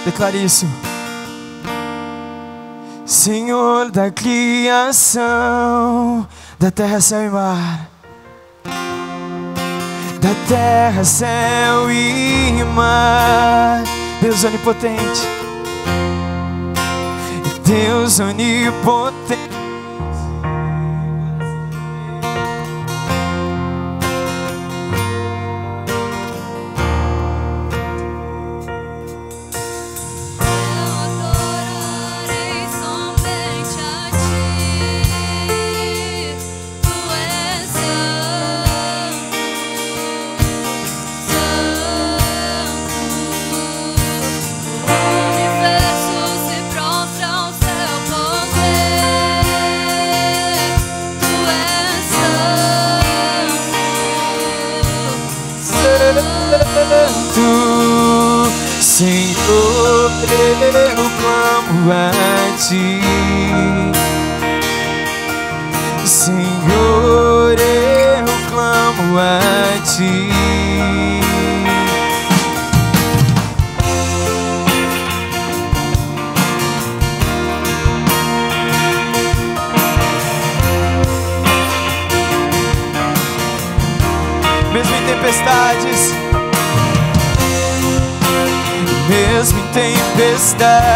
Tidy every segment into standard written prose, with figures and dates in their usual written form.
Declare isso. Senhor da criação, da terra, céu e mar, da terra, céu e mar, Deus onipotente, Deus onipotente. Senhor, eu clamo a Ti. Senhor, eu clamo a Ti. Mesmo em tempestades, mesmo em tempestades,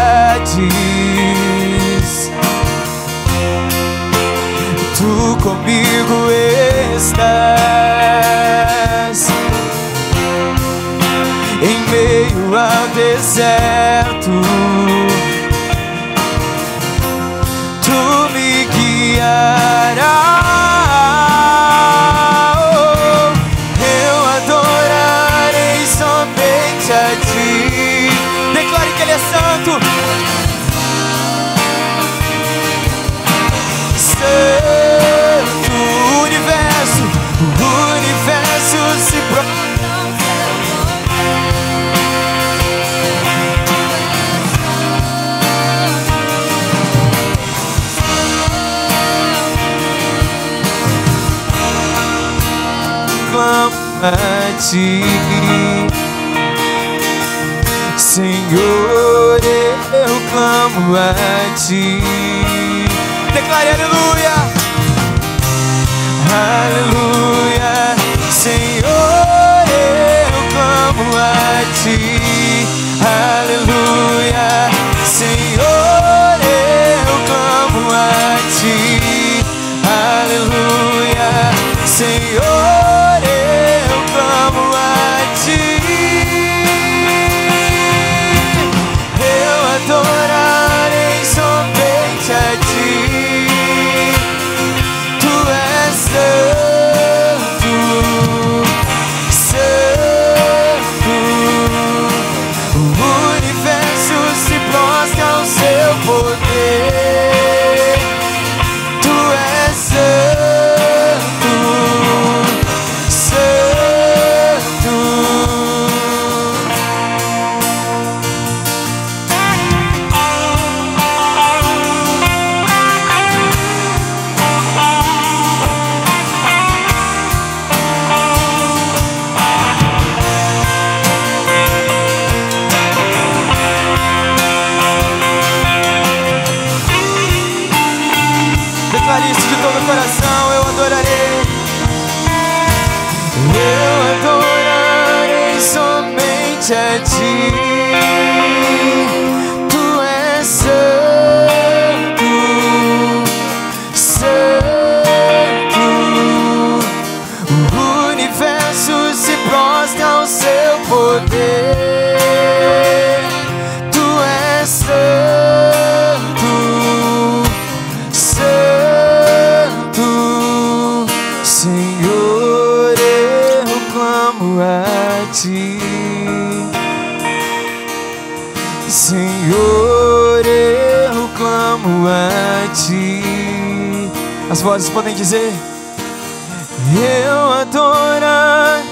Tu comigo estás. Em meio ao deserto, Tu me guiarás. Eu adorarei somente a Ti. Declare que Ele é santo. Santo, o universo se clamo a Ti. Senhor, eu clamo a Ti. Declare aleluia, aleluia. Senhor, eu clamo a Ti. Aleluia. Senhor, eu clamo a Ti. Aleluia. Senhor, eu clamo a Ti. Adorarei somente a Ti. Tu és santo, santo. O universo se prostra ao Seu poder. Tu és santo, santo. Declare isso de todo o coração. Eu adorarei. Eu adorarei somente a Ti. Tu és santo, santo. O universo se prostra ao Seu poder. Tu és santo, santo. Senhor, eu clamo a Ti. Senhor, eu clamo a Ti. As vozes podem dizer: eu adorar.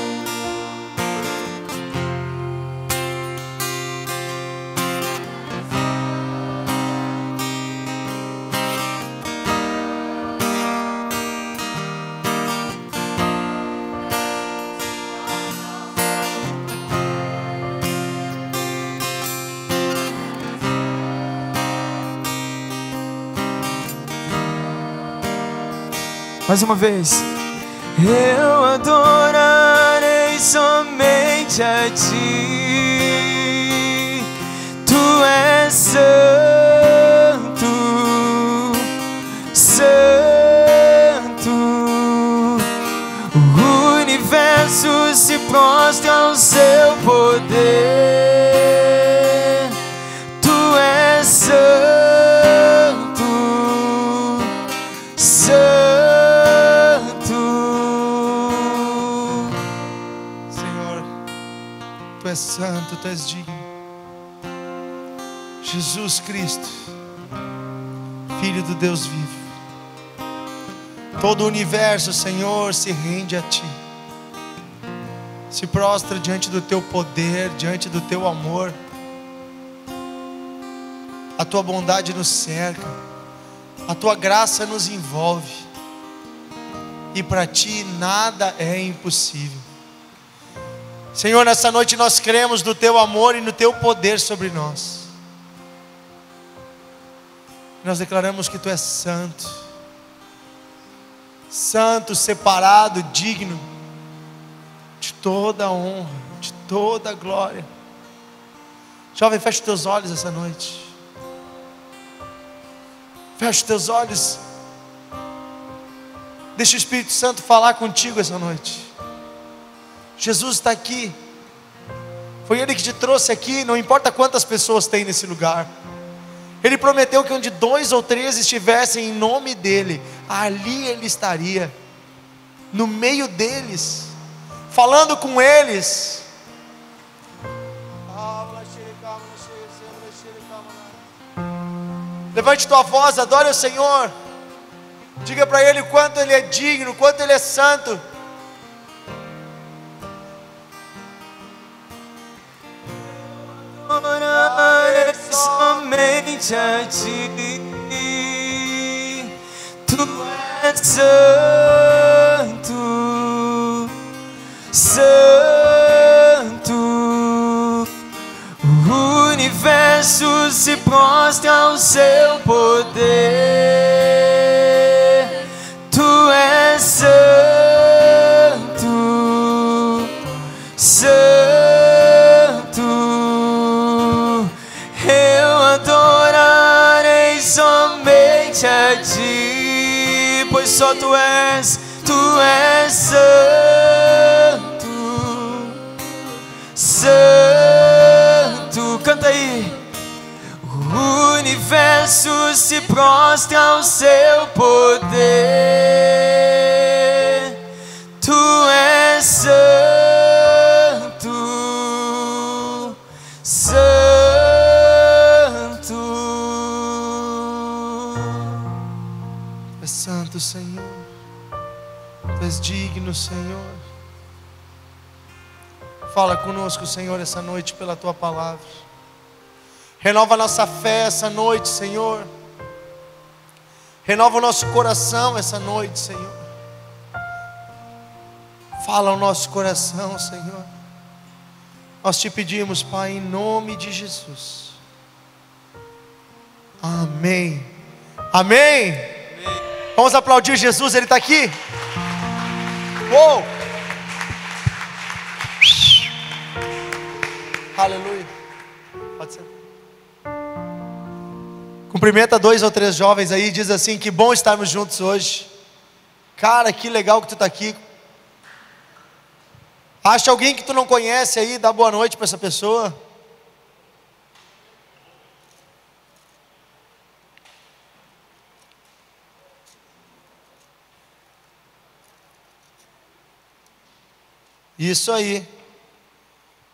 Mais uma vez. Eu adorarei somente a ti. Tu és santo, santo. O universo se prostra ao seu poder. Tu és santo, santo. Senhor, Tu és santo, Tu és digno. Jesus Cristo, Filho do Deus vivo. Todo o universo, Senhor, se rende a Ti. Se prostra diante do Teu poder, diante do Teu amor. A Tua bondade nos cerca, a Tua graça nos envolve. E para Ti nada é impossível. Senhor, nessa noite nós cremos no Teu amor e no Teu poder sobre nós. Nós declaramos que Tu és santo, santo, separado, digno de toda a honra, de toda a glória. Jovem, feche teus olhos essa noite. Feche teus olhos. Deixa o Espírito Santo falar contigo essa noite. Jesus está aqui. Foi Ele que te trouxe aqui. Não importa quantas pessoas tem nesse lugar. Ele prometeu que onde 2 ou 3 estivessem em nome dEle, ali Ele estaria, no meio deles, falando com eles. Levante tua voz, adore o Senhor. Diga para Ele o quanto Ele é digno, o quanto Ele é santo. Adorarei somente a ti. Tu és santo, santo. O universo se prostra ao seu poder. Tu és santo, santo. Somente a ti, pois só tu és santo, santo. Canta aí. O universo se prostra ao seu poder. Tu és santo, santo. Santo, Senhor, Tu és digno, Senhor. Fala conosco, Senhor, essa noite pela Tua palavra. Renova a nossa fé essa noite, Senhor. Renova o nosso coração essa noite, Senhor. Fala ao nosso coração, Senhor. Nós te pedimos, Pai, em nome de Jesus. Amém. Amém. Vamos aplaudir Jesus, Ele está aqui. Uou! Aleluia. Pode ser. Cumprimenta 2 ou 3 jovens aí. Diz assim: que bom estarmos juntos hoje. Cara, que legal que tu está aqui. Acha alguém que tu não conhece aí, dá boa noite para essa pessoa. Isso aí.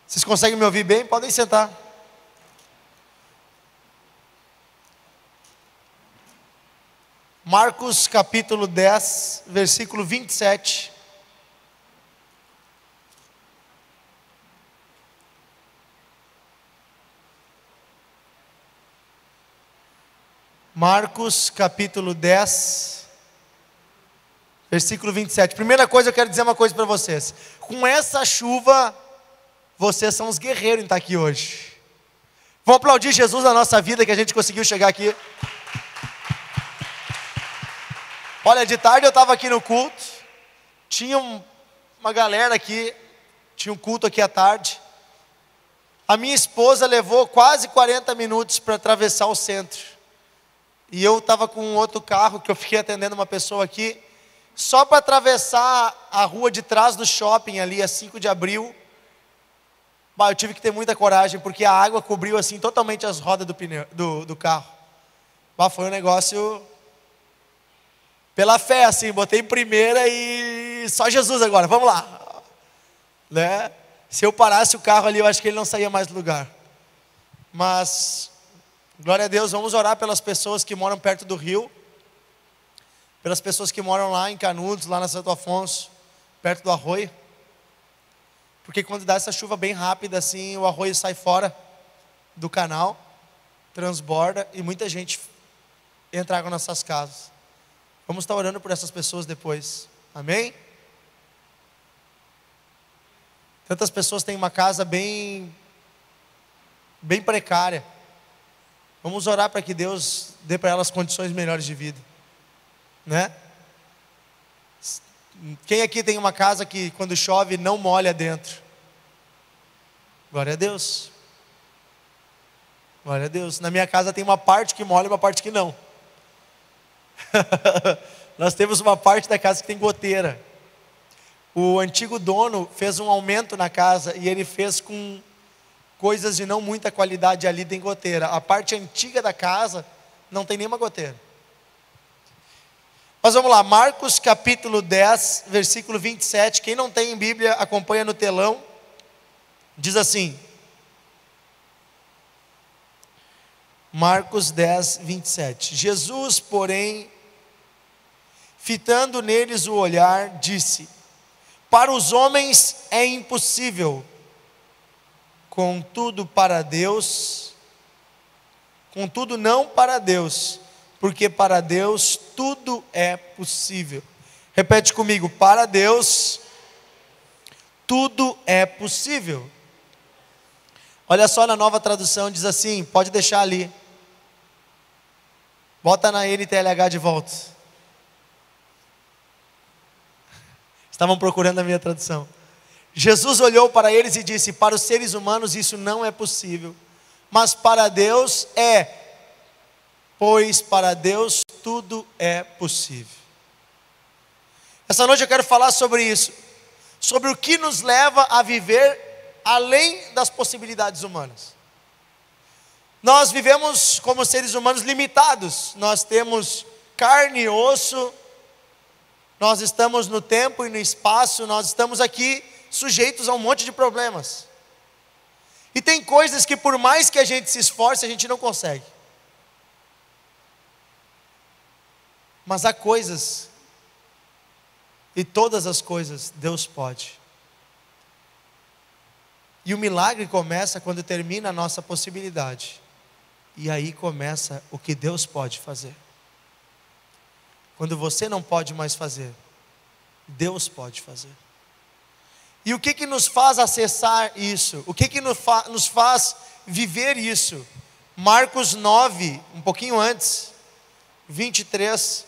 Vocês conseguem me ouvir bem? Podem sentar. Marcos capítulo 10, versículo 27. Marcos capítulo 10, versículo 27. Primeira coisa, eu quero dizer uma coisa para vocês. Com essa chuva, vocês são os guerreiros em estar aqui hoje. Vamos aplaudir Jesus na nossa vida, que a gente conseguiu chegar aqui. Olha, de tarde eu estava aqui no culto, tinha uma galera aqui, tinha um culto aqui à tarde. A minha esposa levou quase 40 minutos para atravessar o centro. E eu estava com um outro carro, que eu fiquei atendendo uma pessoa aqui, só para atravessar a rua de trás do shopping ali, a 5 de abril. Bah, eu tive que ter muita coragem, porque a água cobriu assim totalmente as rodas do carro. Bah, foi um negócio pela fé, assim, botei em primeira e só Jesus agora, vamos lá. Né? Se eu parasse o carro ali, eu acho que ele não saía mais do lugar. Mas, glória a Deus, vamos orar pelas pessoas que moram perto do rio, pelas pessoas que moram lá em Canudos, lá na Santo Afonso, perto do arroio. Porque quando dá essa chuva bem rápida assim, o arroio sai fora do canal, transborda e muita gente entra água nas suas casas. Vamos estar orando por essas pessoas depois. Amém? Tantas pessoas têm uma casa bem precária. Vamos orar para que Deus dê para elas condições melhores de vida. Né? Quem aqui tem uma casa que quando chove não molha dentro? Glória a Deus. Glória a Deus. Na minha casa tem uma parte que molha e uma parte que não. Nós temos uma parte da casa que tem goteira. O antigo dono fez um aumento na casa e ele fez com coisas de não muita qualidade ali, tem goteira. A parte antiga da casa não tem nenhuma goteira. Mas vamos lá, Marcos capítulo 10, versículo 27. Quem não tem em Bíblia, acompanha no telão. Diz assim. Marcos 10, 27. Jesus, porém, fitando neles o olhar, disse: para os homens é impossível, contudo não para Deus, porque para Deus tudo é possível. Repete comigo: para Deus tudo é possível. Olha só, na Nova Tradução diz assim, pode deixar ali, bota na NTLH de volta. Estavam procurando a minha tradução. Jesus olhou para eles e disse: para os seres humanos isso não é possível, mas para Deus é, pois para Deus tudo é possível. Essa noite eu quero falar sobre isso, sobre o que nos leva a viver além das possibilidades humanas. Nós vivemos como seres humanos limitados, nós temos carne e osso, nós estamos no tempo e no espaço, nós estamos aqui sujeitos a um monte de problemas. E tem coisas que por mais que a gente se esforce, a gente não consegue. Mas há coisas, e todas as coisas Deus pode. E o milagre começa quando termina a nossa possibilidade. E aí começa o que Deus pode fazer. Quando você não pode mais fazer, Deus pode fazer. E o que nos faz acessar isso? O que nos faz viver isso? Marcos 9, um pouquinho antes, 23.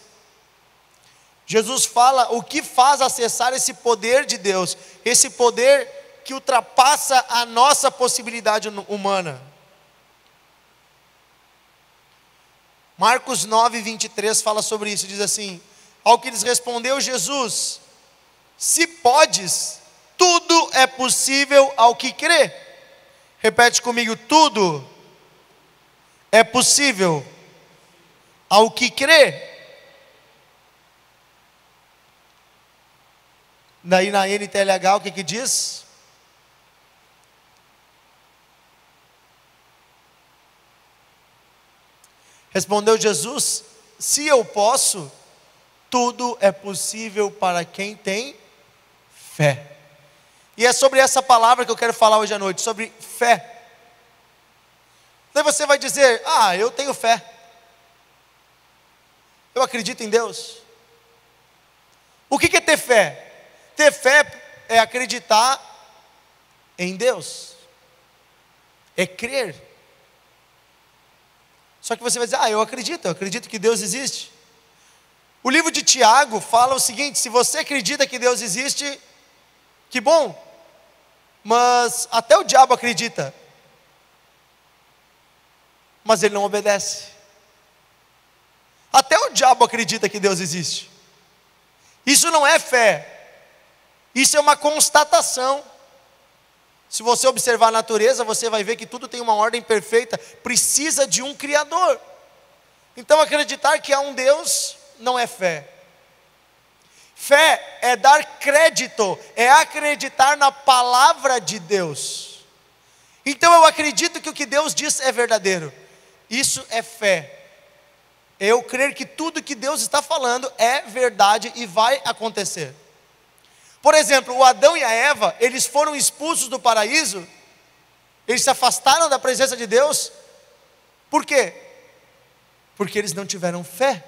Jesus fala o que faz acessar esse poder de Deus, esse poder que ultrapassa a nossa possibilidade humana. Marcos 9, 23 fala sobre isso, diz assim: ao que lhes respondeu Jesus: se podes, tudo é possível ao que crê. Repete comigo: tudo é possível ao que crê. Daí na NTLH o que diz? Respondeu Jesus: se eu posso, tudo é possível para quem tem fé. E é sobre essa palavra que eu quero falar hoje à noite, sobre fé. Daí você vai dizer: ah, eu tenho fé, eu acredito em Deus. O que é ter fé? Ter fé é acreditar em Deus, é crer. Só que você vai dizer: ah, eu acredito que Deus existe. O livro de Tiago fala o seguinte: se você acredita que Deus existe, que bom, mas até o diabo acredita, mas ele não obedece. Até o diabo acredita que Deus existe. Isso não é fé, isso é uma constatação. Se você observar a natureza, você vai ver que tudo tem uma ordem perfeita, precisa de um Criador. Então acreditar que há um Deus não é fé. Fé é dar crédito, é acreditar na palavra de Deus. Então eu acredito que o que Deus diz é verdadeiro. Isso é fé. Eu crer que tudo que Deus está falando é verdade e vai acontecer. Por exemplo, o Adão e a Eva, eles foram expulsos do paraíso, eles se afastaram da presença de Deus. Por quê? Porque eles não tiveram fé.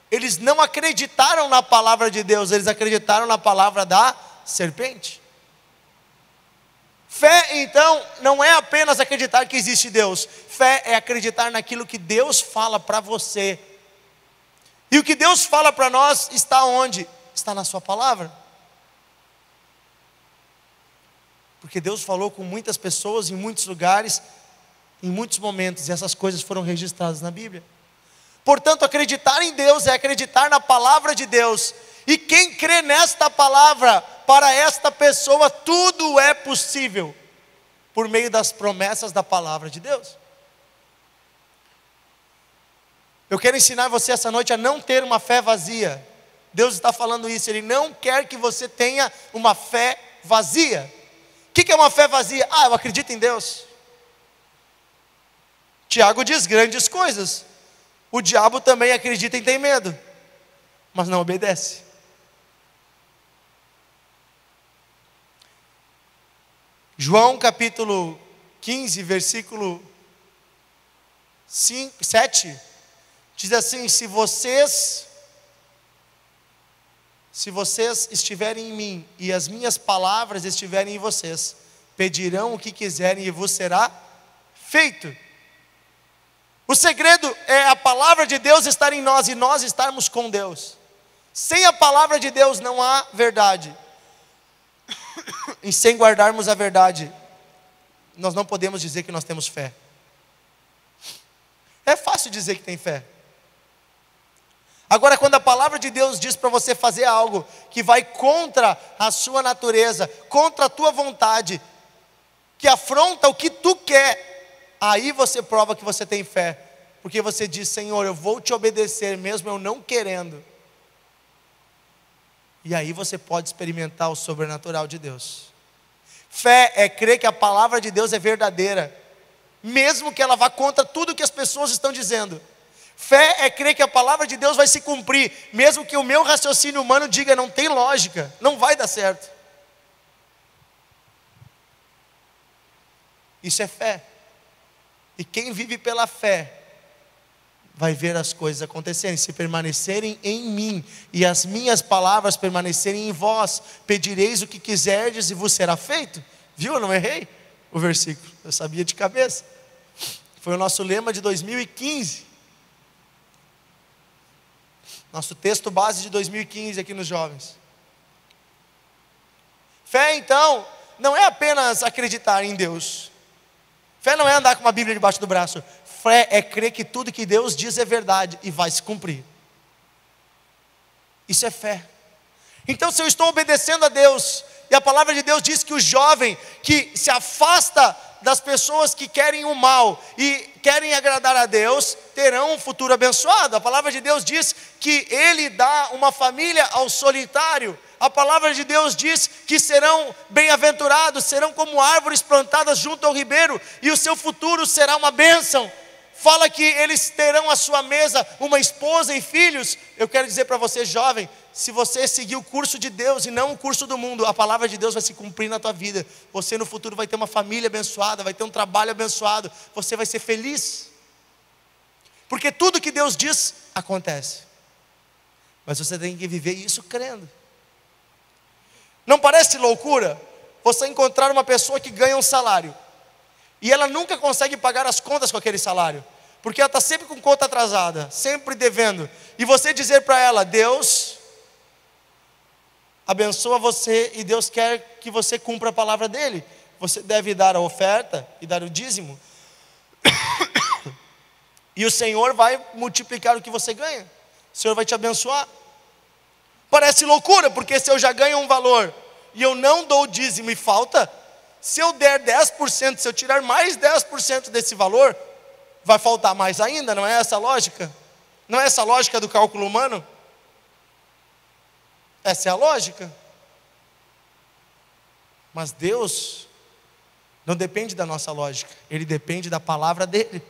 Eles não acreditaram na palavra de Deus, eles acreditaram na palavra da serpente. Fé, então, não é apenas acreditar que existe Deus. Fé é acreditar naquilo que Deus fala para você. E o que Deus fala para nós está onde? Está na sua palavra. Porque Deus falou com muitas pessoas, em muitos lugares, em muitos momentos, e essas coisas foram registradas na Bíblia. Portanto, acreditar em Deus é acreditar na palavra de Deus. E quem crê nesta palavra, para esta pessoa, tudo é possível, por meio das promessas da palavra de Deus. Eu quero ensinar você essa noite a não ter uma fé vazia. Deus está falando isso, Ele não quer que você tenha uma fé vazia. O que é uma fé vazia? Eu acredito em Deus. Tiago diz grandes coisas. O diabo também acredita e tem medo, mas não obedece. João capítulo 15, versículo 7, diz assim: se vocês estiverem em mim e as minhas palavras estiverem em vocês, pedirão o que quiserem e vos será feito. O segredo é a palavra de Deus estar em nós e nós estarmos com Deus. Sem a palavra de Deus não há verdade. E sem guardarmos a verdade, nós não podemos dizer que nós temos fé. É fácil dizer que tem fé. Agora, quando a palavra de Deus diz para você fazer algo que vai contra a sua natureza, contra a tua vontade, que afronta o que tu quer, aí você prova que você tem fé. Porque você diz: Senhor, eu vou te obedecer mesmo eu não querendo. E aí você pode experimentar o sobrenatural de Deus. Fé é crer que a palavra de Deus é verdadeira, mesmo que ela vá contra tudo que as pessoas estão dizendo. Fé é crer que a palavra de Deus vai se cumprir, mesmo que o meu raciocínio humano diga: não tem lógica, não vai dar certo. Isso é fé. E quem vive pela fé vai ver as coisas acontecerem. Se permanecerem em mim e as minhas palavras permanecerem em vós, pedireis o que quiserdes e vos será feito. Viu? Eu não errei o versículo, eu sabia de cabeça. Foi o nosso lema de 2015. Nosso texto base de 2015 aqui nos jovens. Fé, então, não é apenas acreditar em Deus. Fé não é andar com uma Bíblia debaixo do braço. Fé é crer que tudo que Deus diz é verdade e vai se cumprir. Isso é fé. Então, se eu estou obedecendo a Deus, e a palavra de Deus diz que o jovem que se afasta das pessoas que querem o mal e querem agradar a Deus, terão um futuro abençoado. A palavra de Deus diz que Ele dá uma família ao solitário. A palavra de Deus diz que serão bem-aventurados, serão como árvores plantadas junto ao ribeiro, e o seu futuro será uma bênção. Fala que eles terão à sua mesa uma esposa e filhos. Eu quero dizer para você, jovem, se você seguir o curso de Deus e não o curso do mundo, a palavra de Deus vai se cumprir na tua vida. Você no futuro vai ter uma família abençoada, vai ter um trabalho abençoado, você vai ser feliz. Porque tudo que Deus diz, acontece. Mas você tem que viver isso crendo. Não parece loucura você encontrar uma pessoa que ganha um salário e ela nunca consegue pagar as contas com aquele salário? porque ela está sempre com conta atrasada, sempre devendo, e você dizer para ela: Deus abençoa você e Deus quer que você cumpra a palavra dele, você deve dar a oferta e dar o dízimo, e o Senhor vai multiplicar o que você ganha, o Senhor vai te abençoar. Parece loucura, porque se eu já ganho um valor e eu não dou o dízimo e falta, se eu der 10%, se eu tirar mais 10% desse valor, vai faltar mais ainda, não é essa a lógica? Não é essa a lógica do cálculo humano? Essa é a lógica. Mas Deus não depende da nossa lógica, Ele depende da palavra dEle.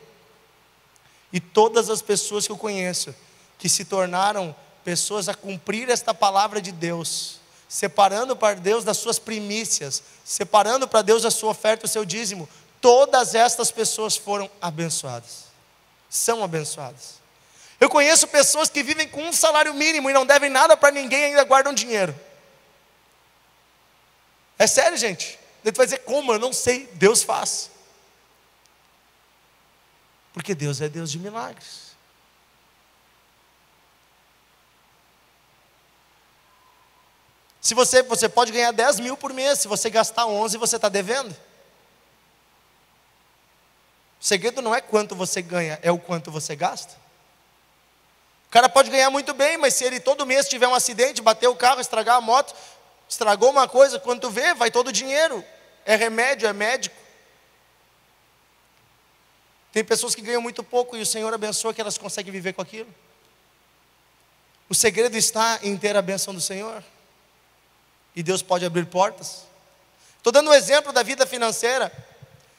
E todas as pessoas que eu conheço, que se tornaram pessoas a cumprir esta palavra de Deus, separando para Deus das suas primícias, separando para Deus a sua oferta, o seu dízimo, todas estas pessoas foram abençoadas, são abençoadas. Eu conheço pessoas que vivem com um salário mínimo e não devem nada para ninguém e ainda guardam dinheiro. É sério, gente. Você vai dizer: como? Eu não sei. Deus faz. Porque Deus é Deus de milagres. Se você pode ganhar 10 mil por mês, se você gastar 11, você está devendo. O segredo não é quanto você ganha, é o quanto você gasta. O cara pode ganhar muito bem, mas se ele todo mês tiver um acidente, bater o carro, estragar a moto, estragou uma coisa, quando tu vê, vai todo o dinheiro. É remédio, é médico. Tem pessoas que ganham muito pouco e o Senhor abençoa que elas conseguem viver com aquilo. O segredo está em ter a bênção do Senhor. E Deus pode abrir portas. Estou dando um exemplo da vida financeira,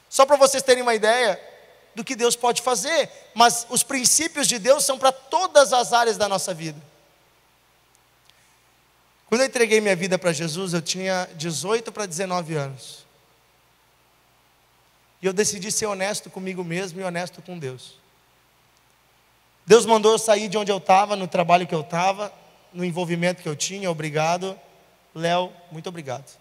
só para vocês terem uma ideia do que Deus pode fazer. Mas os princípios de Deus são para todas as áreas da nossa vida. Quando eu entreguei minha vida para Jesus, eu tinha 18 para 19 anos. E eu decidi ser honesto comigo mesmo e honesto com Deus. Deus mandou eu sair de onde eu estava, no trabalho que eu estava, no envolvimento que eu tinha. Obrigado, Léo, muito obrigado.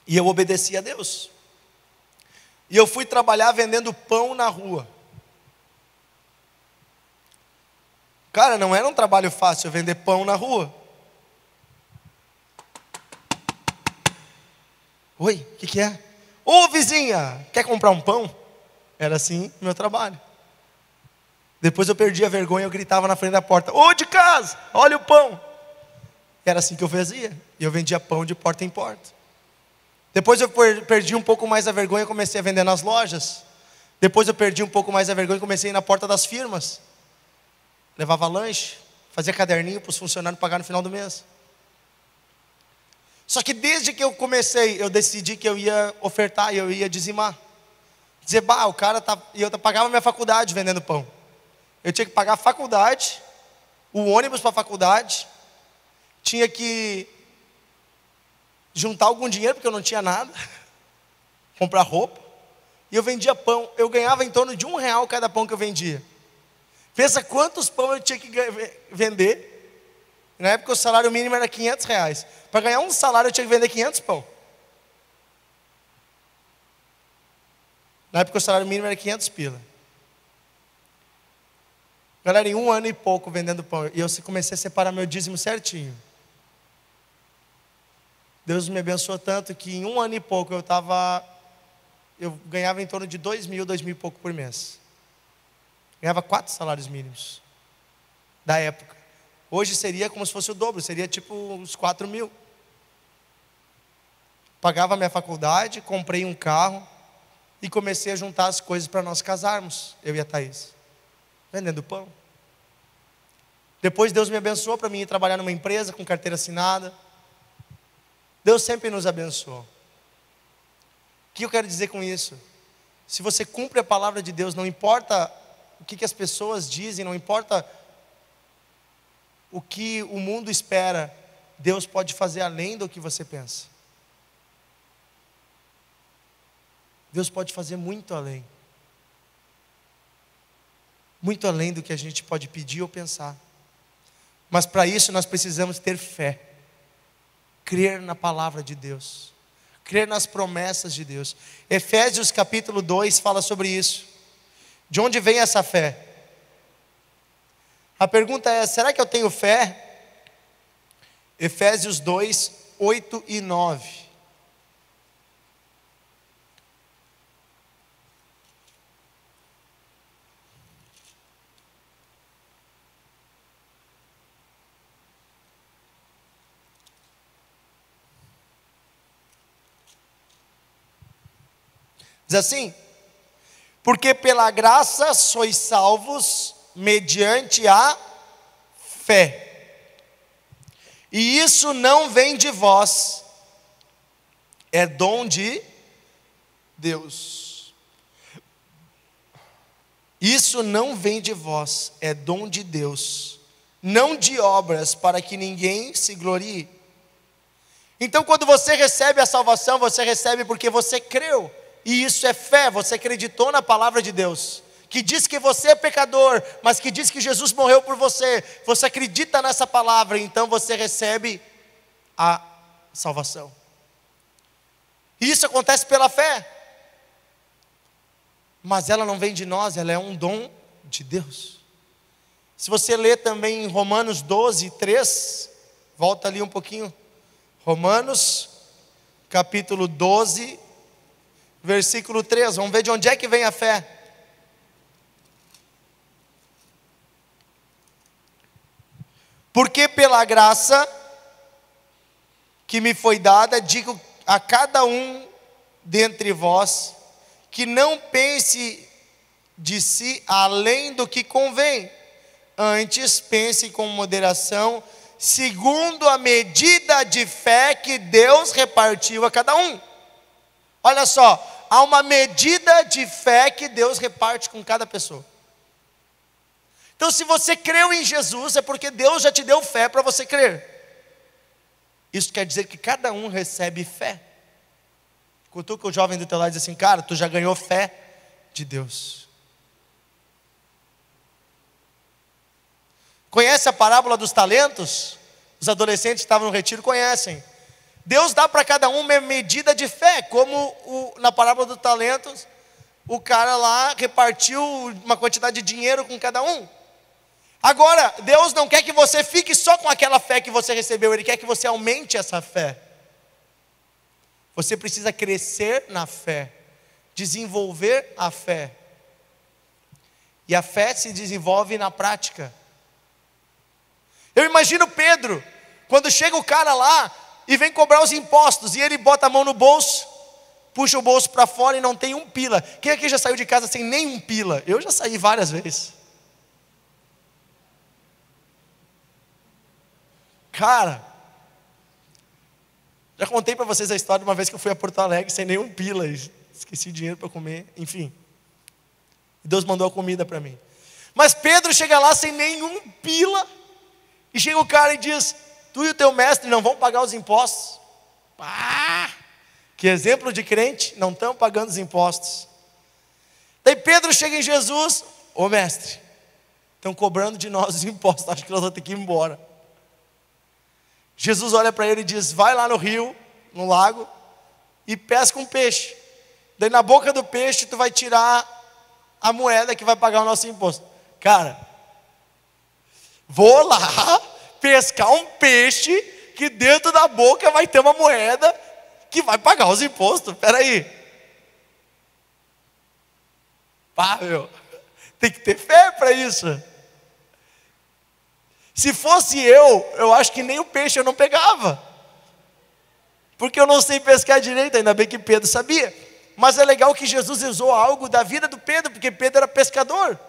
E eu obedeci a Deus. E eu fui trabalhar vendendo pão na rua. Cara, não era um trabalho fácil vender pão na rua. Oi, o que é? Ô vizinha, quer comprar um pão? Era assim o meu trabalho. Depois eu perdi a vergonha, eu gritava na frente da porta: ô de casa, olha o pão. Era assim que eu fazia. E eu vendia pão de porta em porta. Depois eu perdi um pouco mais a vergonha e comecei a vender nas lojas. Depois eu perdi um pouco mais a vergonha e comecei a ir na porta das firmas. Levava lanche, fazia caderninho para os funcionários pagar no final do mês. Só que desde que eu comecei, eu decidi que eu ia ofertar, eu ia dizimar. Dizer: o cara e eu pagava minha faculdade vendendo pão. Eu tinha que pagar a faculdade, o ônibus para a faculdade, tinha que juntar algum dinheiro, porque eu não tinha nada, comprar roupa, e eu vendia pão. Eu ganhava em torno de R$1 cada pão que eu vendia. Pensa quantos pão eu tinha que vender. Na época o salário mínimo era R$500. Para ganhar um salário eu tinha que vender 500 pão. Na época o salário mínimo era 500 pila. Galera, em 1 ano e pouco vendendo pão, e eu comecei a separar meu dízimo certinho. Deus me abençoou tanto que em 1 ano e pouco eu ganhava em torno de 2 mil e pouco por mês. Ganhava 4 salários mínimos da época. Hoje seria como se fosse o dobro, seria tipo uns 4 mil. Pagava a minha faculdade, comprei um carro e comecei a juntar as coisas para nós casarmos, eu e a Thaís, vendendo pão. Depois Deus me abençoou para mim ir trabalhar numa empresa com carteira assinada. Deus sempre nos abençoou. O que eu quero dizer com isso? Se você cumpre a palavra de Deus, não importa o que as pessoas dizem, não importa o que o mundo espera, Deus pode fazer além do que você pensa. Deus pode fazer muito além. Muito além do que a gente pode pedir ou pensar. Mas para isso nós precisamos ter fé. Crer na palavra de Deus. Crer nas promessas de Deus. Efésios capítulo 2 fala sobre isso. De onde vem essa fé? A pergunta é, será que eu tenho fé? Efésios 2, 8 e 9. Diz assim: porque pela graça sois salvos mediante a fé. E isso não vem de vós, é dom de Deus. Isso não vem de vós, é dom de Deus, não de obras, para que ninguém se glorie. Então, quando você recebe a salvação, você recebe porque você creu. E isso é fé, você acreditou na palavra de Deus, que diz que você é pecador, mas que diz que Jesus morreu por você. Você acredita nessa palavra, então você recebe a salvação. E isso acontece pela fé. Mas ela não vem de nós, ela é um dom de Deus. Se você ler também em Romanos 12, 3, volta ali um pouquinho. Romanos, capítulo 12, versículo 3, vamos ver de onde é que vem a fé. Porque pela graça que me foi dada, digo a cada um dentre vós, que não pense de si além do que convém, antes pense com moderação, segundo a medida de fé que Deus repartiu a cada um. Olha só, há uma medida de fé que Deus reparte com cada pessoa. Então, se você creu em Jesus, é porque Deus já te deu fé para você crer. Isso quer dizer que cada um recebe fé. Cutuca o jovem do teu lado e diz assim: cara, tu já ganhou fé de Deus. Conhece a parábola dos talentos? Os adolescentes que estavam no retiro conhecem. Deus dá para cada um uma medida de fé, como na parábola dos talentos, o cara lá repartiu uma quantidade de dinheiro com cada um. Agora, Deus não quer que você fique só com aquela fé que você recebeu, Ele quer que você aumente essa fé. Você precisa crescer na fé, desenvolver a fé. E a fé se desenvolve na prática. Eu imagino Pedro, quando chega o cara lá e vem cobrar os impostos, e ele bota a mão no bolso, puxa o bolso para fora e não tem um pila. Quem aqui já saiu de casa sem nenhum pila? Eu já saí várias vezes. Cara, já contei para vocês a história de uma vez que eu fui a Porto Alegre sem nenhum pila, esqueci dinheiro para comer, enfim. Deus mandou a comida para mim. Mas Pedro chega lá sem nenhum pila, e chega o cara e diz: tu e o teu mestre não vão pagar os impostos. Que exemplo de crente, não estão pagando os impostos. Daí Pedro chega em Jesus: ô mestre, estão cobrando de nós os impostos, acho que nós vamos ter que ir embora. Jesus olha para ele e diz: vai lá no rio, no lago, e pesca um peixe. Daí na boca do peixe tu vai tirar a moeda que vai pagar o nosso imposto. Cara, vou lá pescar um peixe que dentro da boca vai ter uma moeda que vai pagar os impostos. Espera aí. Meu, tem que ter fé para isso. Se fosse eu acho que nem o peixe eu não pegava, porque eu não sei pescar direito. Ainda bem que Pedro sabia. Mas é legal que Jesus usou algo da vida do Pedro, porque Pedro era pescador.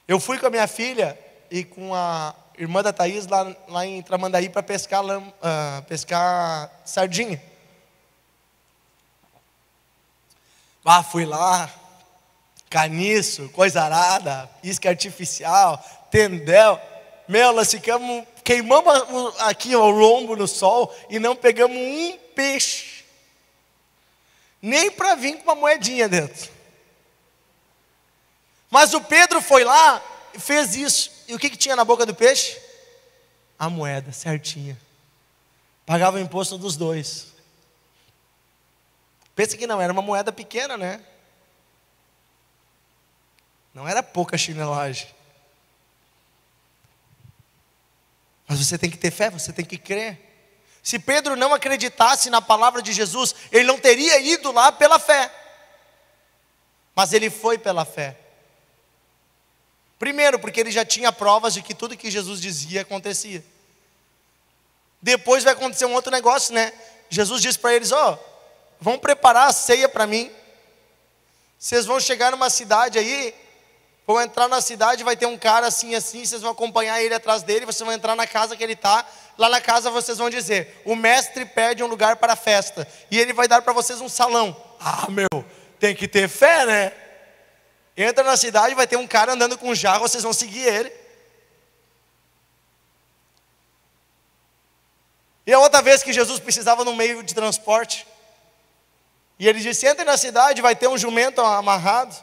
Eu fui com a minha filha e com a irmã da Thaís lá em Tramandaí para pescar sardinha. Fui lá, caniço, coisa arada, isca artificial, tendel. Nós queimamos aqui o lombo no sol e não pegamos um peixe. Nem para vir com uma moedinha dentro. Mas o Pedro foi lá e fez isso. E o que tinha na boca do peixe? A moeda certinha. Pagava o imposto dos dois. Pensa que não, era uma moeda pequena, né? Não era pouca chinelagem. Mas você tem que ter fé, você tem que crer. Se Pedro não acreditasse na palavra de Jesus, ele não teria ido lá pela fé. Mas ele foi pela fé. Primeiro, porque ele já tinha provas de que tudo que Jesus dizia acontecia. Depois vai acontecer um outro negócio, né? Jesus disse para eles: vão preparar a ceia para mim. Vocês vão chegar numa cidade aí, vão entrar na cidade, vai ter um cara assim, assim, vocês vão acompanhar ele atrás dele, vocês vão entrar na casa que ele está. Lá na casa vocês vão dizer: o mestre pede um lugar para a festa, e ele vai dar para vocês um salão. Tem que ter fé, né? Entra na cidade, vai ter um cara andando com um jarro, vocês vão seguir ele. E a outra vez que Jesus precisava de um meio de transporte, e ele disse: entrem na cidade, vai ter um jumento amarrado,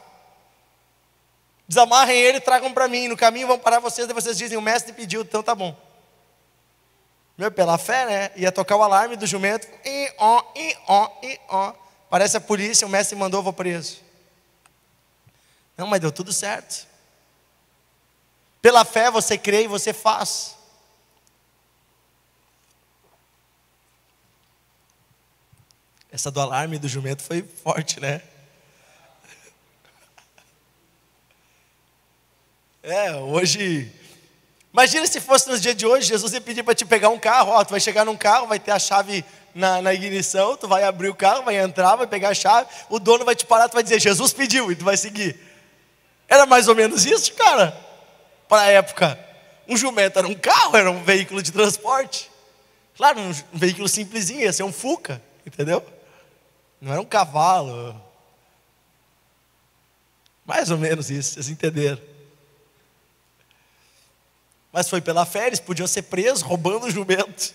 desamarrem ele e tragam para mim, no caminho vão parar vocês, e vocês dizem: o mestre pediu, então tá bom. Pela fé, né? Ia tocar o alarme do jumento, parece a polícia, o mestre mandou, vou preso. Não, mas deu tudo certo. Pela fé você crê e você faz. Essa do alarme do jumento foi forte, né? Hoje... Imagina se fosse nos dias de hoje, Jesus ia pedir para te pegar um carro. Tu vai chegar num carro, vai ter a chave na ignição, tu vai abrir o carro, vai entrar, vai pegar a chave, o dono vai te parar, tu vai dizer: Jesus pediu, e tu vai seguir. Era mais ou menos isso, cara. Para a época, um jumento era um carro, era um veículo de transporte. Claro, um veículo simplesinho, ia ser um Fuca, entendeu? Não era um cavalo. Mais ou menos isso, vocês entenderam. Mas foi pela fé, eles podiam ser presos, roubando o jumento.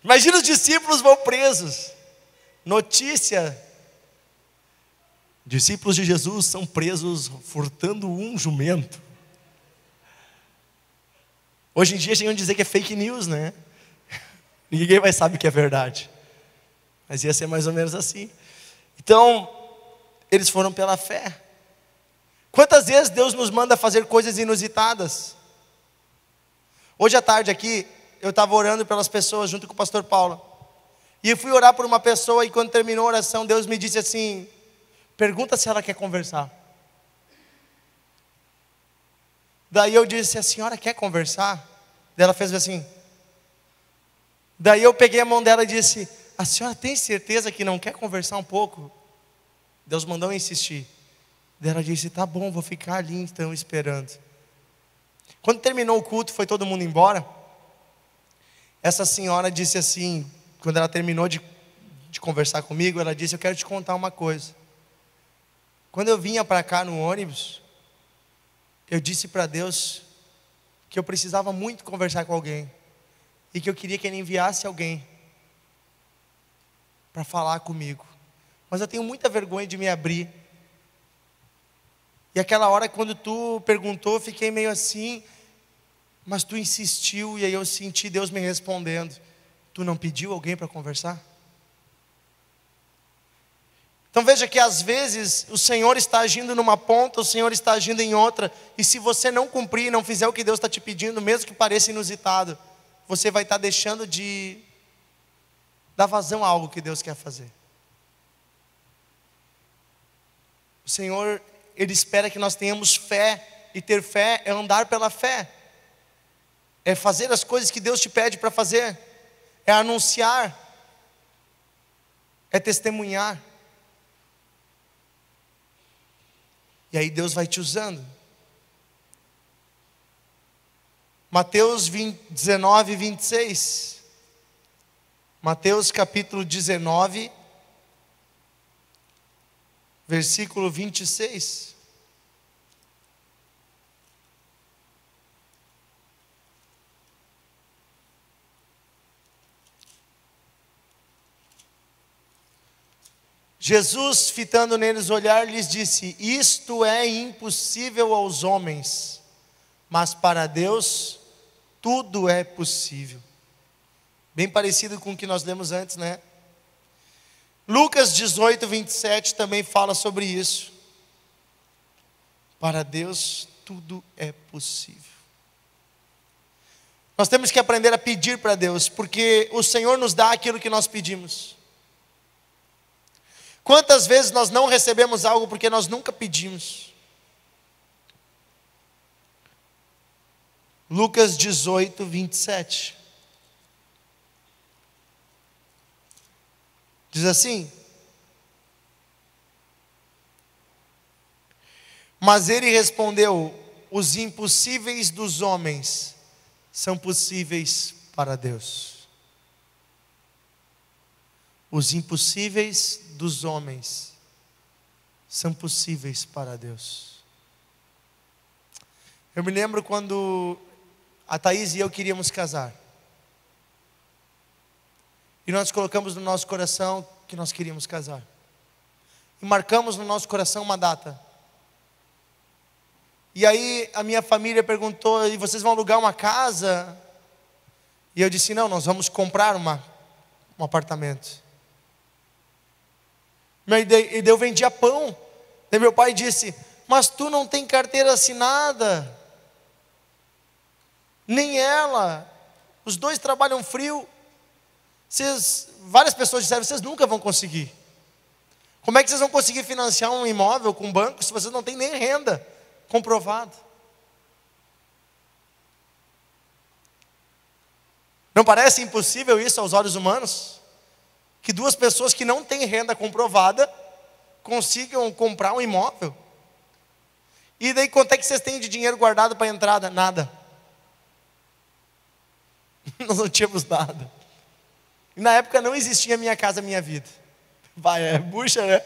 Imagina os discípulos vão presos. Notícia: discípulos de Jesus são presos furtando um jumento. Hoje em dia chegam a dizer que é fake news, né? Ninguém vai saber que é verdade. Mas ia ser mais ou menos assim. Então, eles foram pela fé. Quantas vezes Deus nos manda fazer coisas inusitadas? Hoje à tarde aqui, eu estava orando pelas pessoas junto com o pastor Paulo. E eu fui orar por uma pessoa, e quando terminou a oração, Deus me disse assim: pergunta se ela quer conversar. Daí eu disse: a senhora quer conversar? Daí ela fez assim. Daí eu peguei a mão dela e disse: a senhora tem certeza que não quer conversar um pouco? Deus mandou eu insistir. Daí ela disse: tá bom, vou ficar ali então esperando. Quando terminou o culto, foi todo mundo embora. Essa senhora disse assim, quando ela terminou de conversar comigo, ela disse: eu quero te contar uma coisa. Quando eu vinha para cá no ônibus, eu disse para Deus que eu precisava muito conversar com alguém, e que eu queria que Ele enviasse alguém para falar comigo. Mas eu tenho muita vergonha de me abrir. E aquela hora, quando tu perguntou, eu fiquei meio assim, mas tu insistiu, e aí eu senti Deus me respondendo: tu não pediu alguém para conversar? Então veja que às vezes o Senhor está agindo numa ponta, o Senhor está agindo em outra, e se você não cumprir, não fizer o que Deus está te pedindo, mesmo que pareça inusitado, você vai estar deixando de dar vazão a algo que Deus quer fazer. O Senhor, Ele espera que nós tenhamos fé, e ter fé é andar pela fé, é fazer as coisas que Deus te pede para fazer, é anunciar, é testemunhar. E aí Deus vai te usando. Mateus 19, 26. Mateus capítulo 19, versículo 26. Jesus, fitando neles o olhar, lhes disse: isto é impossível aos homens, mas para Deus tudo é possível. Bem parecido com o que nós lemos antes, né? Lucas 18, 27 também fala sobre isso. Para Deus tudo é possível. Nós temos que aprender a pedir para Deus, porque o Senhor nos dá aquilo que nós pedimos. Quantas vezes nós não recebemos algo porque nós nunca pedimos? Lucas 18, 27. Diz assim: mas ele respondeu: os impossíveis dos homens são possíveis para Deus. Os impossíveis dos homens são possíveis para Deus. Eu me lembro quando a Thaís e eu queríamos casar. E nós colocamos no nosso coração que nós queríamos casar. E marcamos no nosso coração uma data. E aí a minha família perguntou: e vocês vão alugar uma casa? E eu disse: não, nós vamos comprar um apartamento. E daí eu vendia pão. Daí meu pai disse: mas tu não tem carteira assinada. Nem ela. Os dois trabalham frio. Várias pessoas disseram: vocês nunca vão conseguir. Como é que vocês vão conseguir financiar um imóvel com banco se vocês não têm nem renda comprovada? Não parece impossível isso aos olhos humanos? Que duas pessoas que não têm renda comprovada consigam comprar um imóvel? E daí quanto é que vocês têm de dinheiro guardado para a entrada? Nada. Nós não tínhamos nada. E na época não existia Minha Casa Minha Vida. Vai, bucha, né?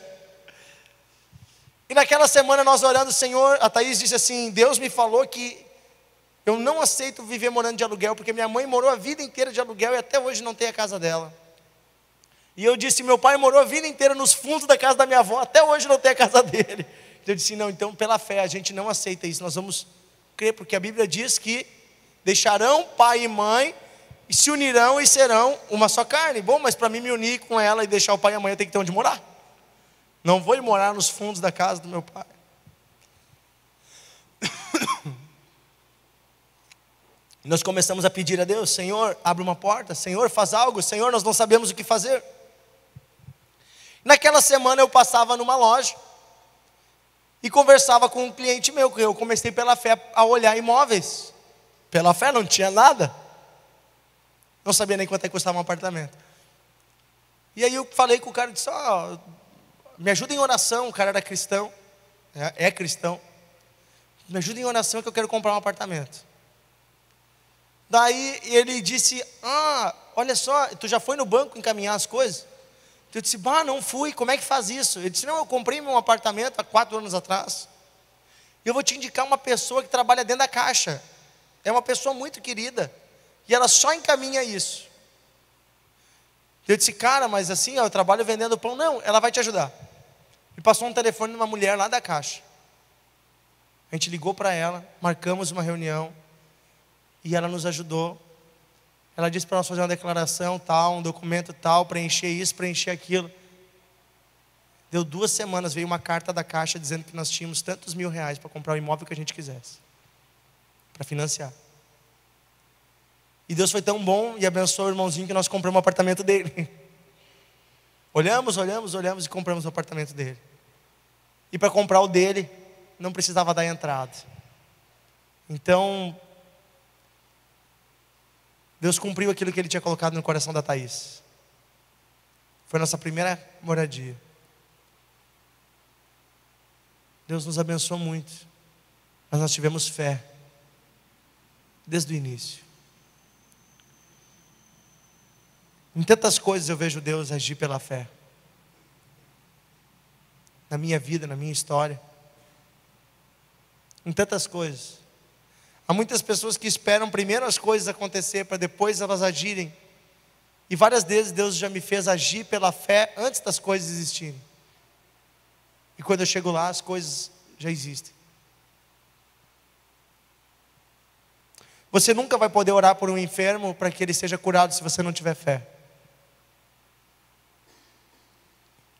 E naquela semana nós orando, Senhor, a Thaís disse assim: Deus me falou que eu não aceito viver morando de aluguel, porque minha mãe morou a vida inteira de aluguel e até hoje não tem a casa dela. E eu disse: meu pai morou a vida inteira nos fundos da casa da minha avó, até hoje não tem a casa dele. Eu disse: não, então pela fé a gente não aceita isso, nós vamos crer, porque a Bíblia diz que deixarão pai e mãe e se unirão e serão uma só carne. Bom, mas para mim me unir com ela e deixar o pai e a mãe, eu tenho que ter onde morar. Não vou ir morar nos fundos da casa do meu pai. Nós começamos a pedir a Deus: Senhor, abre uma porta, Senhor, faz algo, Senhor, nós não sabemos o que fazer. Naquela semana eu passava numa loja e conversava com um cliente meu, que eu comecei pela fé a olhar imóveis. Pela fé, não tinha nada. Não sabia nem quanto é que custava um apartamento. E aí eu falei com o cara, disse: me ajuda em oração. O cara era cristão, é cristão. Me ajuda em oração que eu quero comprar um apartamento. Daí ele disse: olha só, tu já foi no banco encaminhar as coisas? Eu disse: não fui, como é que faz isso? Ele disse: não, eu comprei meu apartamento há 4 anos atrás. E eu vou te indicar uma pessoa que trabalha dentro da Caixa. É uma pessoa muito querida. E ela só encaminha isso. Eu disse: cara, mas assim, eu trabalho vendendo pão. Não, ela vai te ajudar. E passou um telefone de uma mulher lá da Caixa. A gente ligou para ela, marcamos uma reunião. E ela nos ajudou. Ela disse para nós fazer uma declaração tal, um documento tal, preencher isso, preencher aquilo. Deu 2 semanas, veio uma carta da Caixa dizendo que nós tínhamos tantos mil reais para comprar o imóvel que a gente quisesse, para financiar. E Deus foi tão bom e abençoou o irmãozinho que nós compramos o apartamento dele. Olhamos e compramos o apartamento dele. E para comprar o dele, não precisava dar entrada. Então, Deus cumpriu aquilo que Ele tinha colocado no coração da Thaís. Foi a nossa primeira moradia. Deus nos abençoou muito. Mas nós tivemos fé desde o início. Em tantas coisas eu vejo Deus agir pela fé. Na minha vida, na minha história. Em tantas coisas. Há muitas pessoas que esperam primeiro as coisas acontecer para depois elas agirem. E várias vezes Deus já me fez agir pela fé antes das coisas existirem. E quando eu chego lá, as coisas já existem. Você nunca vai poder orar por um enfermo para que ele seja curado se você não tiver fé.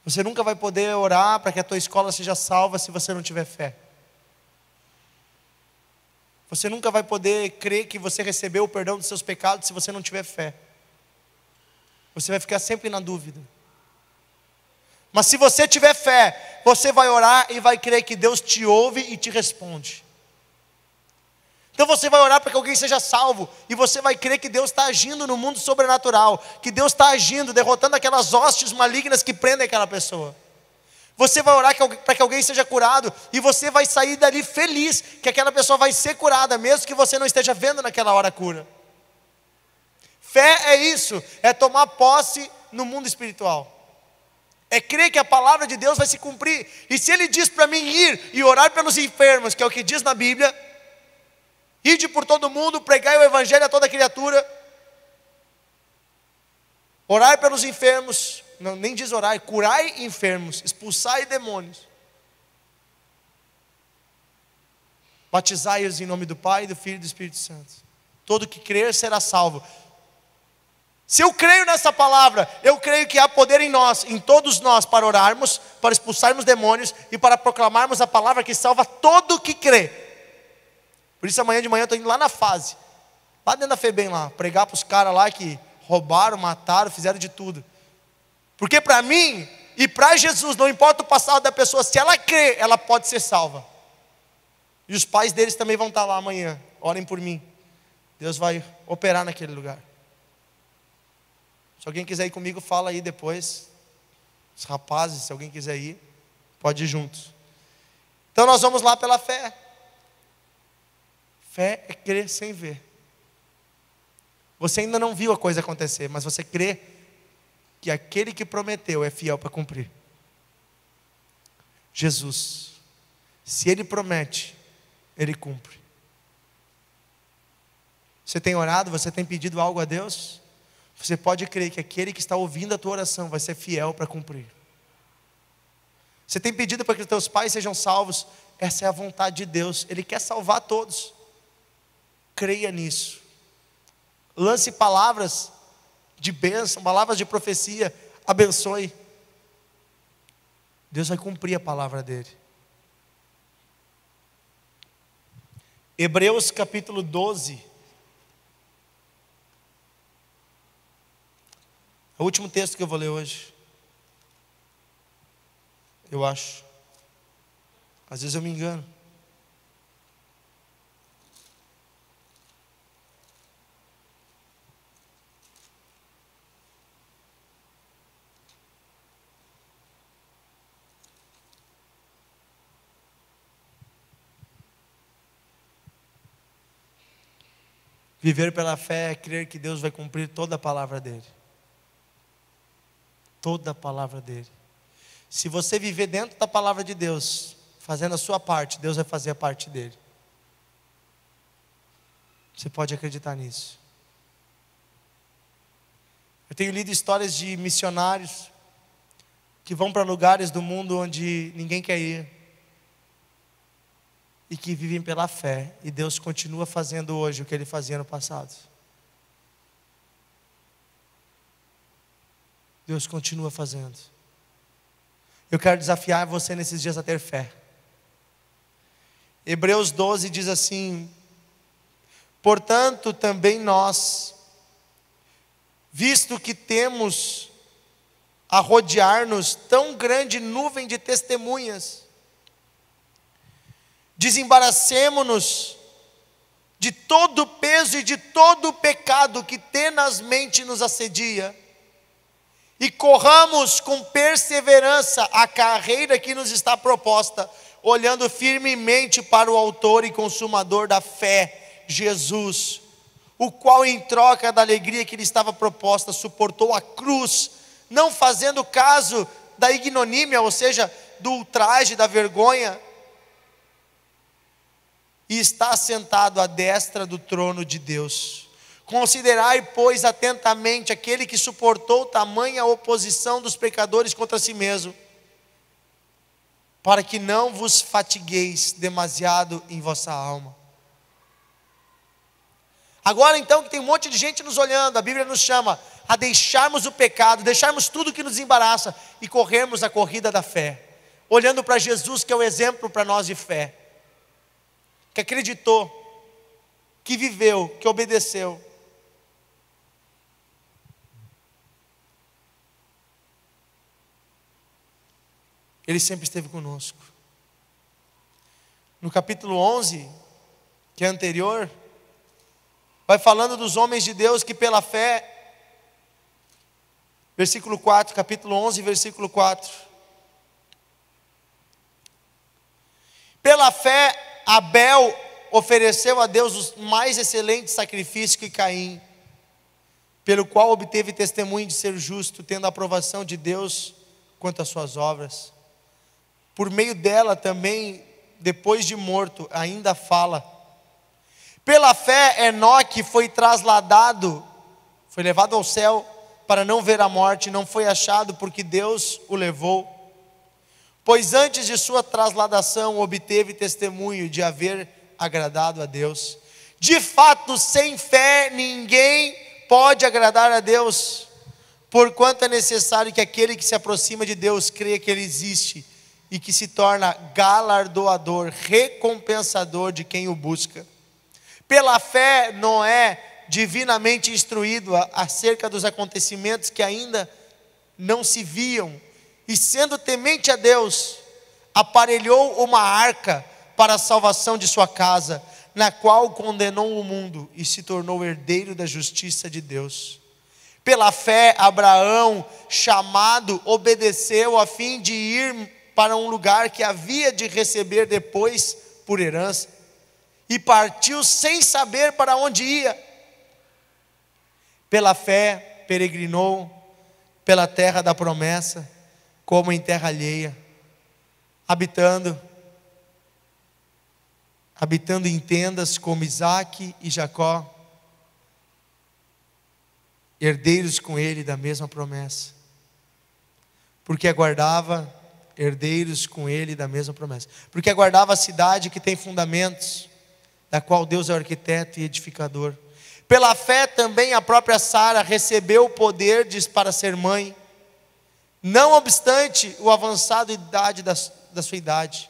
Você nunca vai poder orar para que a tua escola seja salva se você não tiver fé. Você nunca vai poder crer que você recebeu o perdão dos seus pecados se você não tiver fé. Você vai ficar sempre na dúvida. Mas se você tiver fé, você vai orar e vai crer que Deus te ouve e te responde. Então você vai orar para que alguém seja salvo, e você vai crer que Deus está agindo no mundo sobrenatural, que Deus está agindo, derrotando aquelas hostes malignas que prendem aquela pessoa. Você vai orar para que alguém seja curado, e você vai sair dali feliz, que aquela pessoa vai ser curada, mesmo que você não esteja vendo naquela hora a cura. Fé é isso, é tomar posse no mundo espiritual. É crer que a palavra de Deus vai se cumprir. E se Ele diz para mim ir e orar pelos enfermos, que é o que diz na Bíblia, ide por todo mundo, pregai o evangelho a toda criatura, orai pelos enfermos, não, nem diz orai, curai enfermos, expulsai demônios, batizai-os em nome do Pai, do Filho e do Espírito Santo. Todo que crer será salvo. Se eu creio nessa palavra, eu creio que há poder em nós, em todos nós, para orarmos, para expulsarmos demônios e para proclamarmos a palavra que salva todo que crê. Por isso amanhã de manhã eu estou indo lá na fase, lá dentro da FEBEM lá, pregar para os caras lá que roubaram, mataram, fizeram de tudo. Porque para mim e para Jesus, não importa o passado da pessoa, se ela crê, ela pode ser salva. E os pais deles também vão estar lá amanhã, orem por mim. Deus vai operar naquele lugar. Se alguém quiser ir comigo, fala aí depois. Os rapazes, se alguém quiser ir, pode ir juntos. Então nós vamos lá pela fé. Fé é crer sem ver. Você ainda não viu a coisa acontecer, mas você crê que aquele que prometeu é fiel para cumprir. Jesus, se Ele promete, Ele cumpre. Você tem orado, você tem pedido algo a Deus? Você pode crer que aquele que está ouvindo a tua oração vai ser fiel para cumprir. Você tem pedido para que os teus pais sejam salvos? Essa é a vontade de Deus. Ele quer salvar todos. Creia nisso. Lance palavras de bênção, palavras de profecia. Abençoe. Deus vai cumprir a palavra dele. Hebreus capítulo 12. É o último texto que eu vou ler hoje. Eu acho. Às vezes eu me engano. Viver pela fé é crer que Deus vai cumprir toda a palavra dele. Toda a palavra dele. Se você viver dentro da palavra de Deus, fazendo a sua parte, Deus vai fazer a parte dele. Você pode acreditar nisso. Eu tenho lido histórias de missionários que vão para lugares do mundo onde ninguém quer ir e que vivem pela fé, e Deus continua fazendo hoje o que Ele fazia no passado. Deus continua fazendo. Eu quero desafiar você nesses dias a ter fé. Hebreus 12 diz assim: portanto também nós, visto que temos a rodear-nos tão grande nuvem de testemunhas, desembaracemo-nos de todo o peso e de todo o pecado que tenazmente nos assedia, e corramos com perseverança a carreira que nos está proposta, olhando firmemente para o autor e consumador da fé, Jesus, o qual em troca da alegria que lhe estava proposta, suportou a cruz, não fazendo caso da ignomínia, ou seja, do ultraje, da vergonha, e está sentado à destra do trono de Deus. Considerai, pois, atentamente aquele que suportou tamanha oposição dos pecadores contra si mesmo, para que não vos fatigueis demasiado em vossa alma. Agora então que tem um monte de gente nos olhando, a Bíblia nos chama a deixarmos o pecado, deixarmos tudo que nos embaraça e corrermos a corrida da fé, olhando para Jesus, que é o exemplo para nós de fé, que acreditou, que viveu, que obedeceu. Ele sempre esteve conosco. No capítulo 11, que é anterior, vai falando dos homens de Deus que pela fé, versículo 4, capítulo 11, versículo 4. Pela fé, Abel ofereceu a Deus o mais excelente sacrifício que Caim, pelo qual obteve testemunho de ser justo, tendo a aprovação de Deus quanto às suas obras. Por meio dela também, depois de morto, ainda fala. Pela fé, Enoque foi trasladado, foi levado ao céu para não ver a morte, não foi achado porque Deus o levou. Pois antes de sua trasladação, obteve testemunho de haver agradado a Deus. De fato, sem fé, ninguém pode agradar a Deus, porquanto é necessário que aquele que se aproxima de Deus creia que Ele existe e que se torna galardoador, recompensador de quem o busca. Pela fé, Noé, divinamente instruído acerca dos acontecimentos que ainda não se viam, e sendo temente a Deus, aparelhou uma arca para a salvação de sua casa, na qual condenou o mundo e se tornou herdeiro da justiça de Deus. Pela fé, Abraão, chamado, obedeceu a fim de ir para um lugar que havia de receber depois por herança, e partiu sem saber para onde ia. Pela fé, peregrinou pela terra da promessa, como em terra alheia, habitando em tendas como Isaque e Jacó, herdeiros com ele da mesma promessa, porque aguardava herdeiros com ele da mesma promessa, porque aguardava a cidade que tem fundamentos, da qual Deus é o arquiteto e edificador. Pela fé também a própria Sara recebeu o poder para ser mãe, não obstante o avançado idade da sua idade,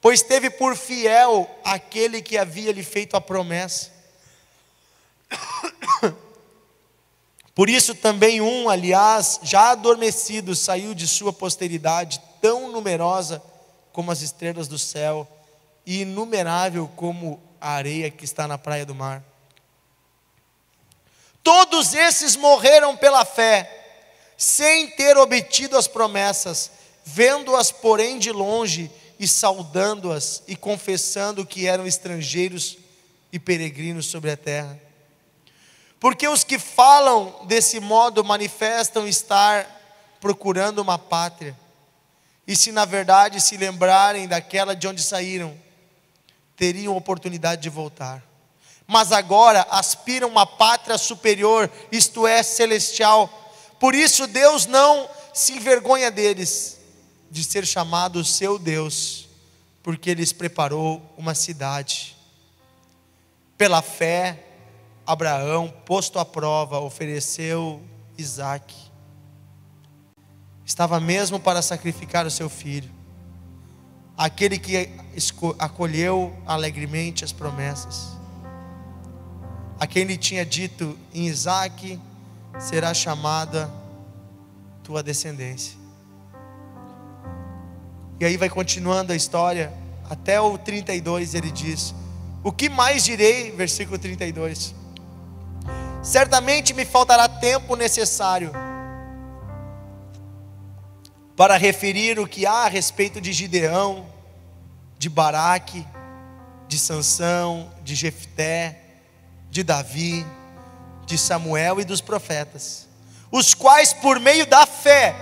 pois teve por fiel aquele que havia lhe feito a promessa. Por isso também aliás, já adormecido, saiu de sua posteridade, tão numerosa como as estrelas do céu, e inumerável como a areia que está na praia do mar. Todos esses morreram pela fé, sem ter obtido as promessas, vendo-as porém de longe, e saudando-as, e confessando que eram estrangeiros e peregrinos sobre a terra. Porque os que falam desse modo manifestam estar procurando uma pátria, e se na verdade se lembrarem daquela de onde saíram, teriam oportunidade de voltar. Mas agora aspiram uma pátria superior, isto é, celestial. Por isso Deus não se envergonha deles, de ser chamado seu Deus, porque Ele preparou uma cidade. Pela fé, Abraão, posto à prova, ofereceu Isaque. Estava mesmo para sacrificar o seu filho, aquele que acolheu alegremente as promessas, a quem lhe tinha dito: em Isaque será chamada tua descendência. E aí vai continuando a história, até o 32 ele diz: o que mais direi? Versículo 32. Certamente me faltará tempo necessário para referir o que há a respeito de Gideão, de Baraque, de Sansão, de Jefté, de Davi, de Samuel e dos profetas, os quais por meio da fé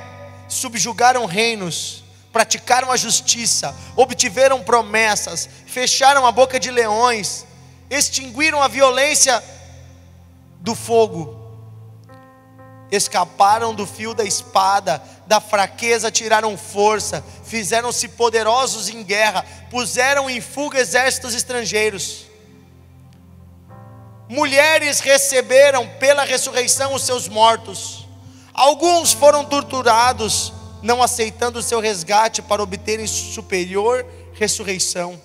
subjugaram reinos, praticaram a justiça, obtiveram promessas, fecharam a boca de leões, extinguiram a violência do fogo, escaparam do fio da espada, da fraqueza tiraram força, fizeram-se poderosos em guerra, puseram em fuga exércitos estrangeiros. mulheres receberam pela ressurreição os seus mortos. Alguns foram torturados, não aceitando o seu resgate para obterem superior ressurreição.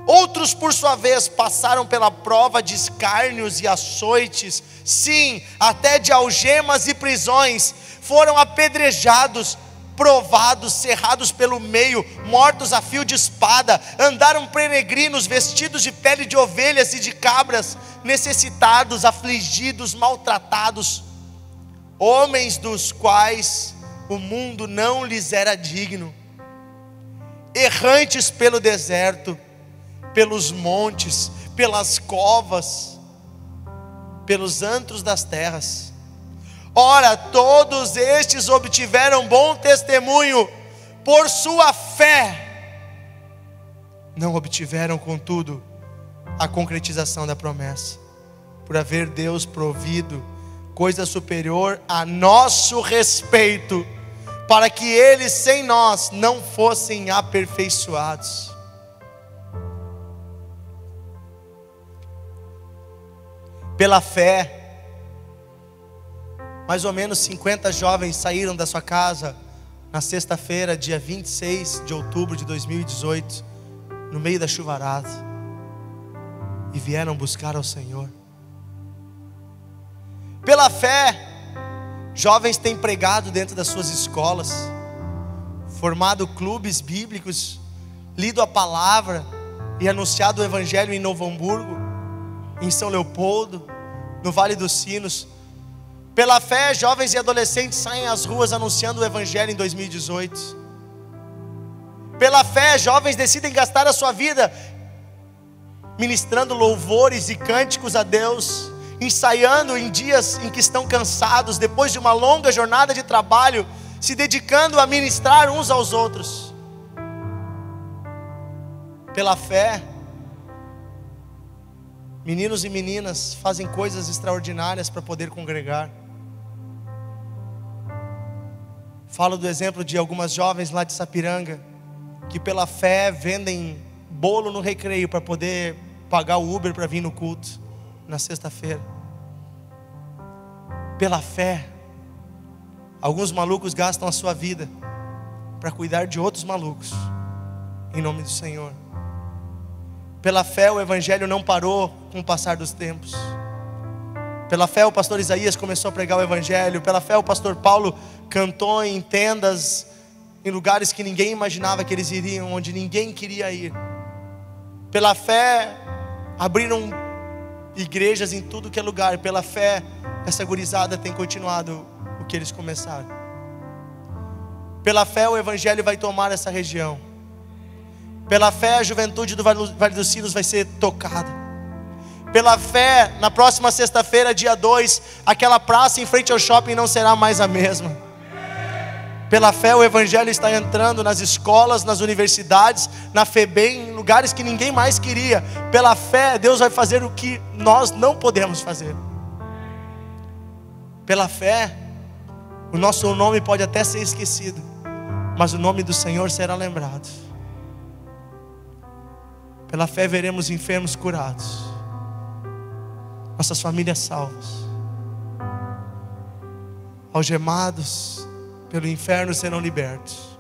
Outros, por sua vez, passaram pela prova de escárnios e açoites, sim, até de algemas e prisões. Foram apedrejados, provados, cerrados pelo meio, mortos a fio de espada. Andaram peregrinos, vestidos de pele de ovelhas e de cabras, necessitados, afligidos, maltratados. Homens dos quais o mundo não lhes era digno. Errantes pelo deserto, pelos montes, pelas covas, pelos antros das terras. Ora, todos estes obtiveram bom testemunho por sua fé. Não obtiveram, contudo, a concretização da promessa, por haver Deus provido coisa superior a nosso respeito, para que eles sem nós não fossem aperfeiçoados. Pela fé, mais ou menos 50 jovens saíram da sua casa na sexta-feira, dia 26 de outubro de 2018, no meio da chuvarada, e vieram buscar ao Senhor. Pela fé, jovens têm pregado dentro das suas escolas, formado clubes bíblicos, lido a palavra e anunciado o Evangelho em Novo Hamburgo, em São Leopoldo, no Vale dos Sinos. Pela fé, jovens e adolescentes saem às ruas anunciando o Evangelho em 2018. Pela fé, jovens decidem gastar a sua vida ministrando louvores e cânticos a Deus, ensaiando em dias em que estão cansados, depois de uma longa jornada de trabalho, se dedicando a ministrar uns aos outros. Pela fé, meninos e meninas fazem coisas extraordinárias para poder congregar. Falo do exemplo de algumas jovens lá de Sapiranga, que pela fé vendem bolo no recreio para poder pagar o Uber para vir no culto na sexta-feira. Pela fé, alguns malucos gastam a sua vida para cuidar de outros malucos, em nome do Senhor. Pela fé, o Evangelho não parou com o passar dos tempos. Pela fé, o pastor Isaías começou a pregar o Evangelho. Pela fé, o pastor Paulo cantou em tendas, em lugares que ninguém imaginava que eles iriam, onde ninguém queria ir. Pela fé, abriram igrejas em tudo que é lugar. Pela fé, essa gurizada tem continuado o que eles começaram. Pela fé, o Evangelho vai tomar essa região. Pela fé, a juventude do Vale dos Sinos vai ser tocada. Pela fé, na próxima sexta-feira, dia 2, aquela praça em frente ao shopping não será mais a mesma. Pela fé, o Evangelho está entrando nas escolas, nas universidades, na FEBEM, em lugares que ninguém mais queria. Pela fé, Deus vai fazer o que nós não podemos fazer. Pela fé, o nosso nome pode até ser esquecido, mas o nome do Senhor será lembrado. Pela fé, veremos enfermos curados, nossas famílias salvas, algemados pelo inferno serão libertos.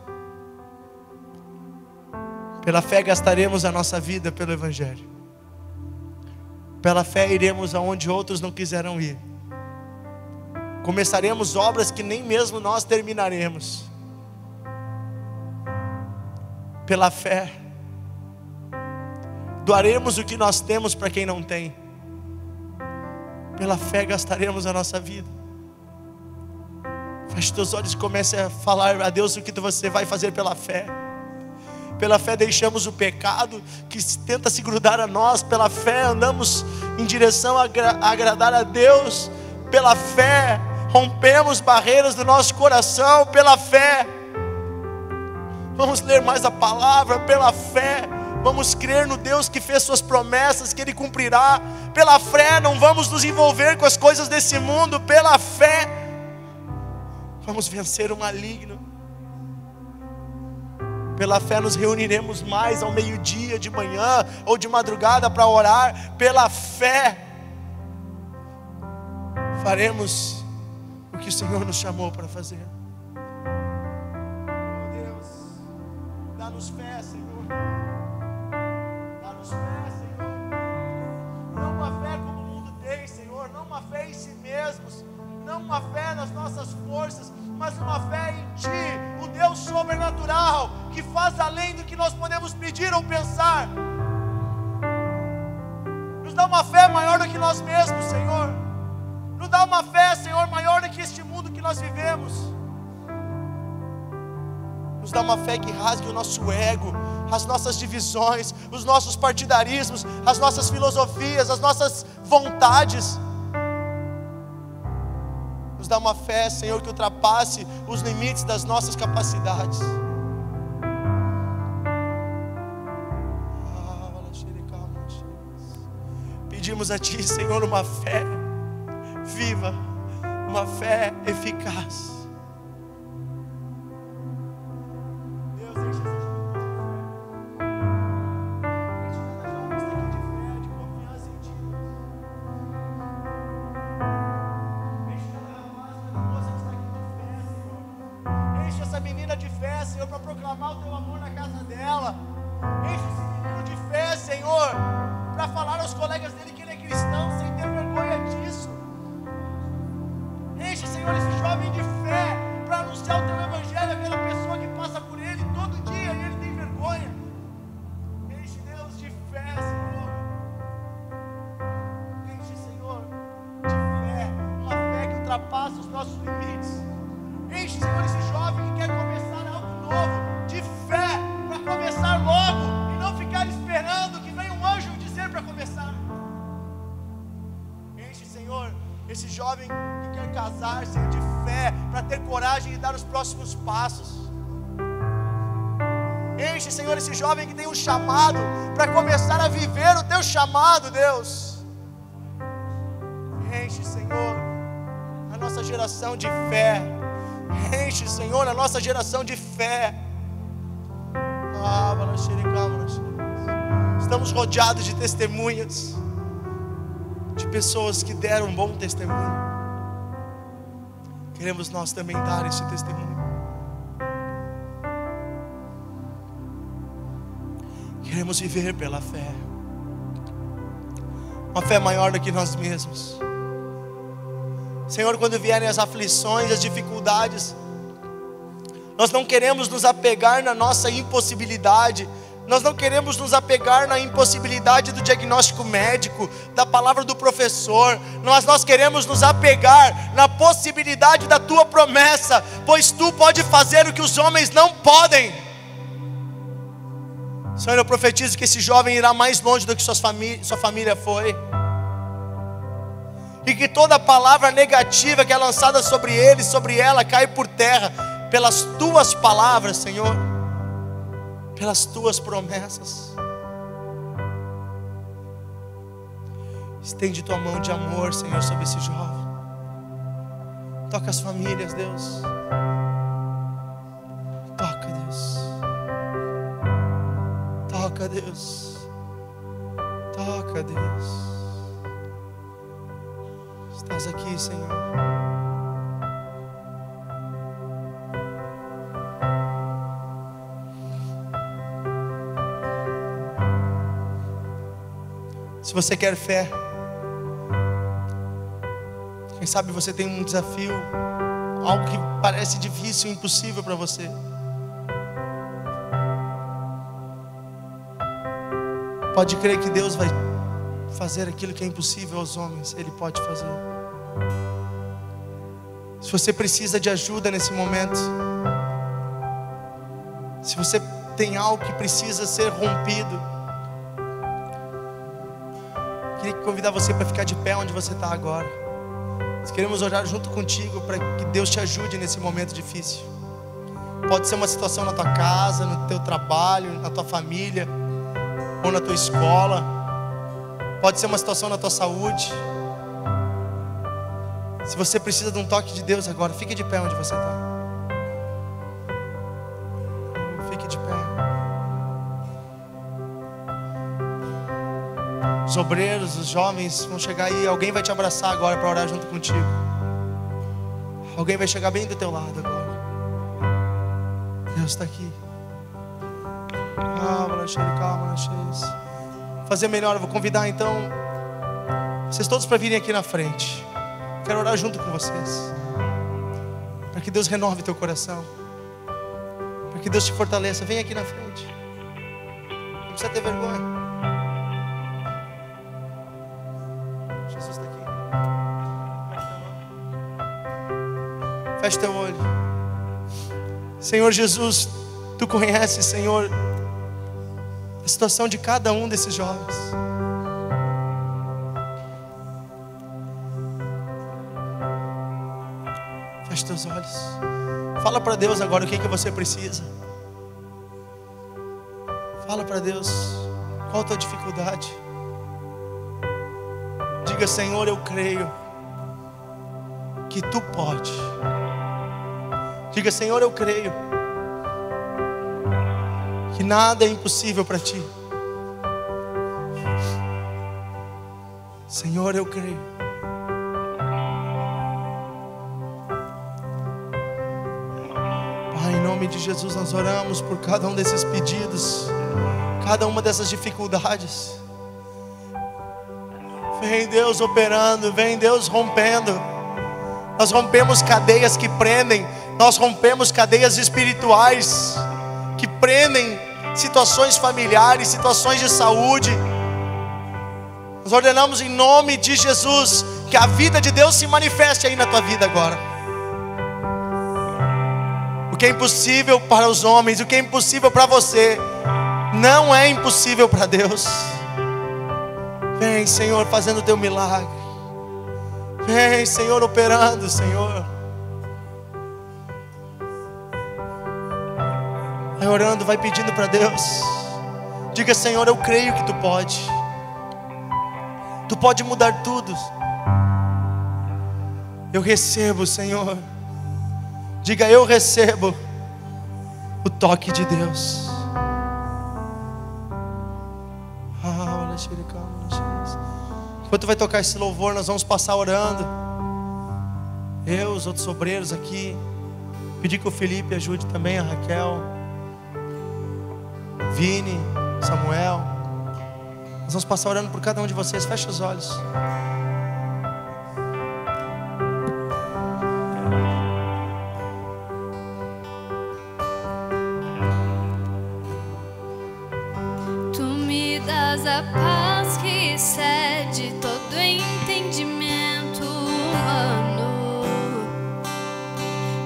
Pela fé, gastaremos a nossa vida pelo Evangelho. Pela fé, iremos aonde outros não quiseram ir. Começaremos obras que nem mesmo nós terminaremos. Pela fé, doaremos o que nós temos para quem não tem. Pela fé, gastaremos a nossa vida. Feche teus olhos e comece a falar a Deus o que você vai fazer pela fé. Pela fé, deixamos o pecado que tenta se grudar a nós. Pela fé, andamos em direção a agradar a Deus. Pela fé, rompemos barreiras do nosso coração. Pela fé, vamos ler mais a palavra. Pela fé, vamos crer no Deus que fez suas promessas, que Ele cumprirá. Pela fé, não vamos nos envolver com as coisas desse mundo. Pela fé, vamos vencer o maligno. Pela fé, nos reuniremos mais ao meio-dia, de manhã ou de madrugada para orar. Pela fé, faremos o que o Senhor nos chamou para fazer. Oh Deus, dá-nos fé, Senhor. Dá-nos fé, Senhor. Não uma fé como o mundo tem, Senhor. Não uma fé em si mesmos. Não uma fé nas nossas forças, mas uma fé em Ti, o Deus sobrenatural, que faz além do que nós podemos pedir ou pensar. Nos dá uma fé maior do que nós mesmos, Senhor. Nos dá uma fé, Senhor, maior do que este mundo que nós vivemos. Nos dá uma fé que rasgue o nosso ego, as nossas divisões, os nossos partidarismos, as nossas filosofias, as nossas vontades. Nos dá uma fé, Senhor, que ultrapasse os limites das nossas capacidades. Pedimos a Ti, Senhor, uma fé viva, uma fé eficaz. Deus, enche essa gente de confiança em Ti. Enche cada rapaz, cada moça que está aqui de fé, Senhor. Enche essa menina de fé, Senhor, para proclamar o Teu amor na casa dela. Enche esse menino de fé, Senhor, para falar aos colegas dele que ele é cristão, sem ter vergonha disso. Enche, Senhor, esse jovem de fé, para anunciar o Teu Evangelho àquela pessoa que passa por ele todo dia e ele tem vergonha. Enche, Deus, de fé, Senhor. Enche, Senhor, de fé, uma fé que ultrapassa os nossos limites. Enche, Senhor, esse jovem que quer começar algo novo, de fé, para começar logo e não ficar esperando que venha um anjo dizer para começar. Enche, Senhor, esse jovem que quer casar, Senhor, de fé, para ter coragem de dar os próximos passos. Enche, Senhor, esse jovem que tem um chamado, para começar a viver o Teu chamado, Deus. Enche, Senhor, a nossa geração de fé. Enche, Senhor, a nossa geração de fé. Estamos rodeados de testemunhas, de pessoas que deram um bom testemunho. Queremos nós também dar esse testemunho. Queremos viver pela fé, uma fé maior do que nós mesmos. Senhor, quando vierem as aflições, as dificuldades, nós não queremos nos apegar na nossa impossibilidade. Nós não queremos nos apegar na impossibilidade do diagnóstico médico, da palavra do professor. Nós queremos nos apegar na possibilidade da Tua promessa, pois Tu pode fazer o que os homens não podem. Senhor, eu profetizo que esse jovem irá mais longe do que sua família foi. E que toda palavra negativa que é lançada sobre ele, sobre ela, cai por terra, pelas Tuas palavras, Senhor, pelas Tuas promessas. Estende Tua mão de amor, Senhor, sobre esse jovem. Toca as famílias, Deus. Toca, Deus. Toca, Deus. Toca, Deus. Estás aqui, Senhor. Se você quer fé, quem sabe você tem um desafio, algo que parece difícil, impossível para você. Pode crer que Deus vai fazer aquilo que é impossível aos homens, Ele pode fazer. Se você precisa de ajuda nesse momento, se você tem algo que precisa ser rompido, queria convidar você para ficar de pé onde você está agora. Nós queremos orar junto contigo para que Deus te ajude nesse momento difícil. Pode ser uma situação na tua casa, no teu trabalho, na tua família, ou na tua escola. Pode ser uma situação na tua saúde. Se você precisa de um toque de Deus agora, fique de pé onde você está. Fique de pé. Os obreiros, os jovens vão chegar aí. Alguém vai te abraçar agora para orar junto contigo. Alguém vai chegar bem do teu lado agora. Deus está aqui. Calma, fazer melhor, eu vou convidar então vocês todos para virem aqui na frente. Quero orar junto com vocês, para que Deus renove teu coração, para que Deus te fortaleça. Vem aqui na frente, não precisa ter vergonha. Jesus está aqui. Feche teu olho. Senhor Jesus, Tu conheces, Senhor, a situação de cada um desses jovens. Feche teus olhos. Fala para Deus agora o que você precisa. Fala para Deus qual a tua dificuldade. Diga: Senhor, eu creio que Tu pode. Diga: Senhor, eu creio que nada é impossível para Ti. Senhor, eu creio. Pai, em nome de Jesus, nós oramos por cada um desses pedidos, cada uma dessas dificuldades. Vem Deus operando, vem Deus rompendo. Nós rompemos cadeias que prendem, nós rompemos cadeias espirituais que prendem situações familiares, situações de saúde. Nós ordenamos em nome de Jesus que a vida de Deus se manifeste aí na tua vida agora. O que é impossível para os homens, o que é impossível para você, não é impossível para Deus. Vem, Senhor, fazendo o teu milagre. Vem, Senhor, operando, Senhor. Vai orando, vai pedindo para Deus. Diga: Senhor, eu creio que Tu pode. Tu pode mudar tudo. Eu recebo, Senhor. Diga: eu recebo o toque de Deus. Enquanto vai tocar esse louvor, nós vamos passar orando. Eu, os outros obreiros aqui. Pedir que o Felipe ajude também, a Raquel, Vini, Samuel. Nós vamos passar orando por cada um de vocês. Feche os olhos. Tu me das a paz que excede todo entendimento humano.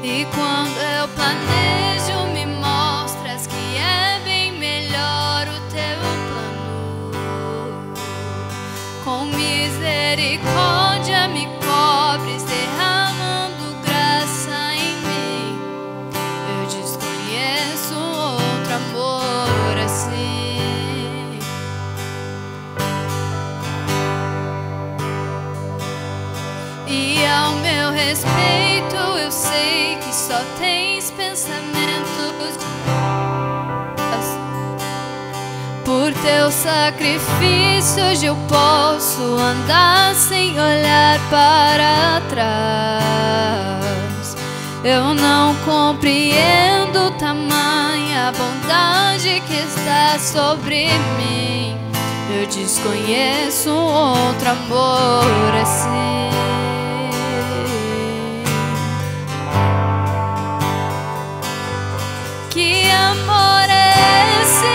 E quando eu planejo, me mostras que é bem melhor o teu plano. Com misericórdia me cobres, derramando graça em mim. Eu desconheço outro amor assim. E ao meu respeito eu sei que só tens pensamentos de paz. Por teu sacrifício hoje eu posso andar sem olhar para trás. Eu não compreendo tamanha bondade que está sobre mim. Eu desconheço outro amor assim. Que amor é esse?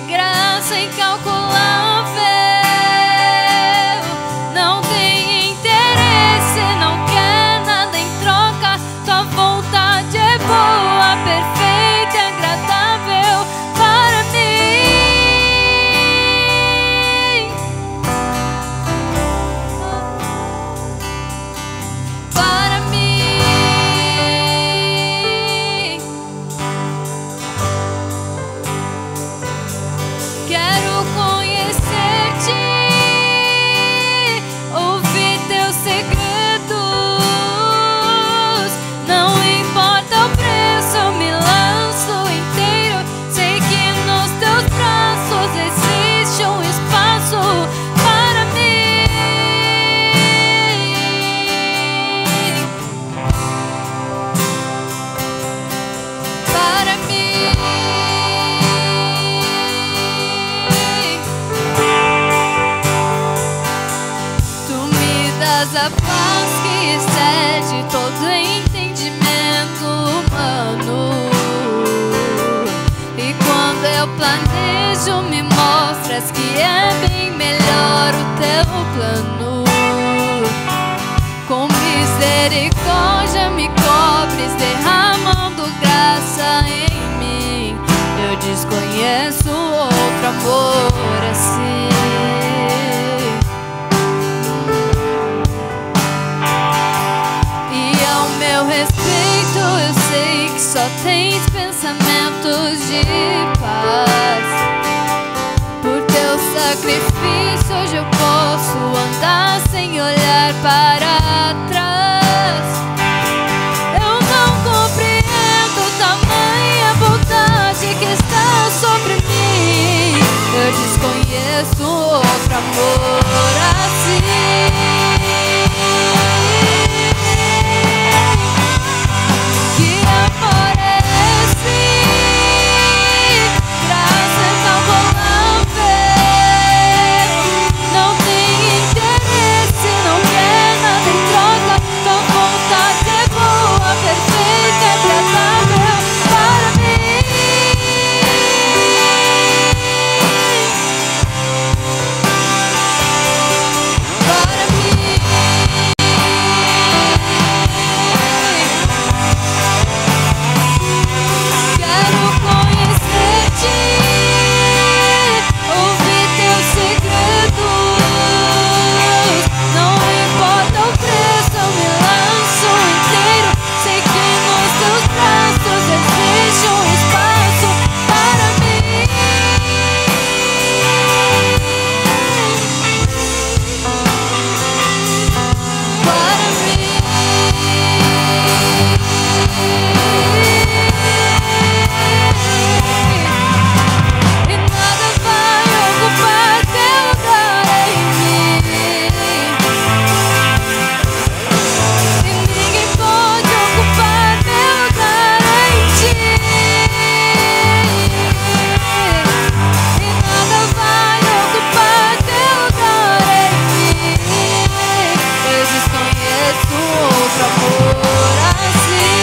Graça incalculável. Não tem interesse, não quer nada em troca. Tua vontade é boa, perfeita e agradável para mim. Para mim. plano. Com misericórdia me cobres, derramando graça em mim. Eu desconheço outro amor assim. E ao meu respeito eu sei que só tens pensamentos de paz. Por teu sacrifício hoje eu posso andar sem olhar para trás. Eu não compreendo tamanha vontade que está sobre mim. Eu desconheço outro amor assim. Que amor é esse? Graça inabalável. Não tem interesse, não quer nada em troca. Tua vontade é boa, perfeita, agradável para mim. Para mim. Quero conhecer-te, ouvir teus segredos. Não importa o preço, eu me lanço inteiro. Sei que nos teus braços existe um espaço para mim. Para mim. E nada vai ocupar teu lugar em mim. E ninguém pode ocupar teu lugar em ti. E nada vai ocupar teu lugar em mim. Eu desconheço outro amor assim.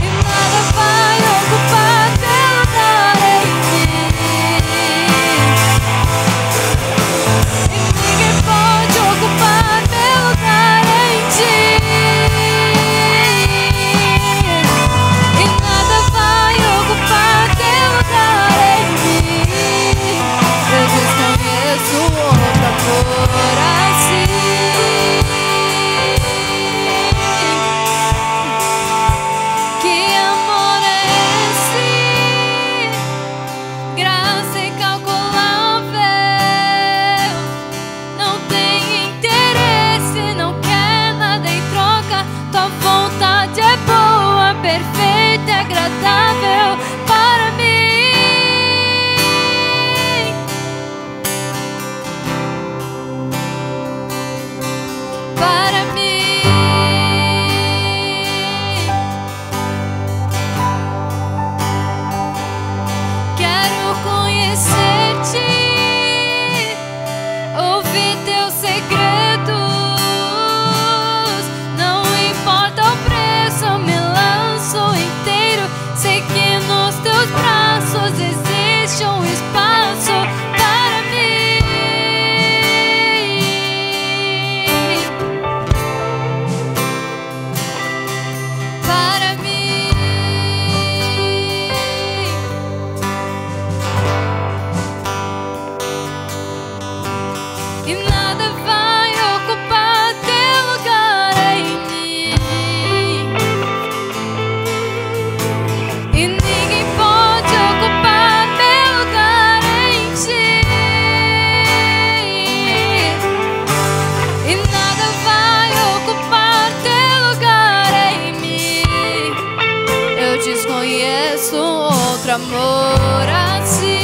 E nada vai ocupar teu lugar em mim. E ninguém pode ocupar teu lugar em ti. E nada vai ocupar teu lugar em mim. Eu desconheço outro amor assim. Que amor é esse? Graça incalculável. Não tem interesse, não quer nada em troca. Tua vontade é boa, perfeita e agradável para mim. Para mim. Quero conhecer-te, ouvir teus segredos. Não importa o preço, eu me lanço inteiro. Sei que nos teus braços existe um espaço para mim. Para mim. E nada vai ocupar teu lugar em mim. E ninguém pode ocupar meu lugar em ti. E nada vai ocupar teu lugar em mim. Eu desconheço outro amor assim.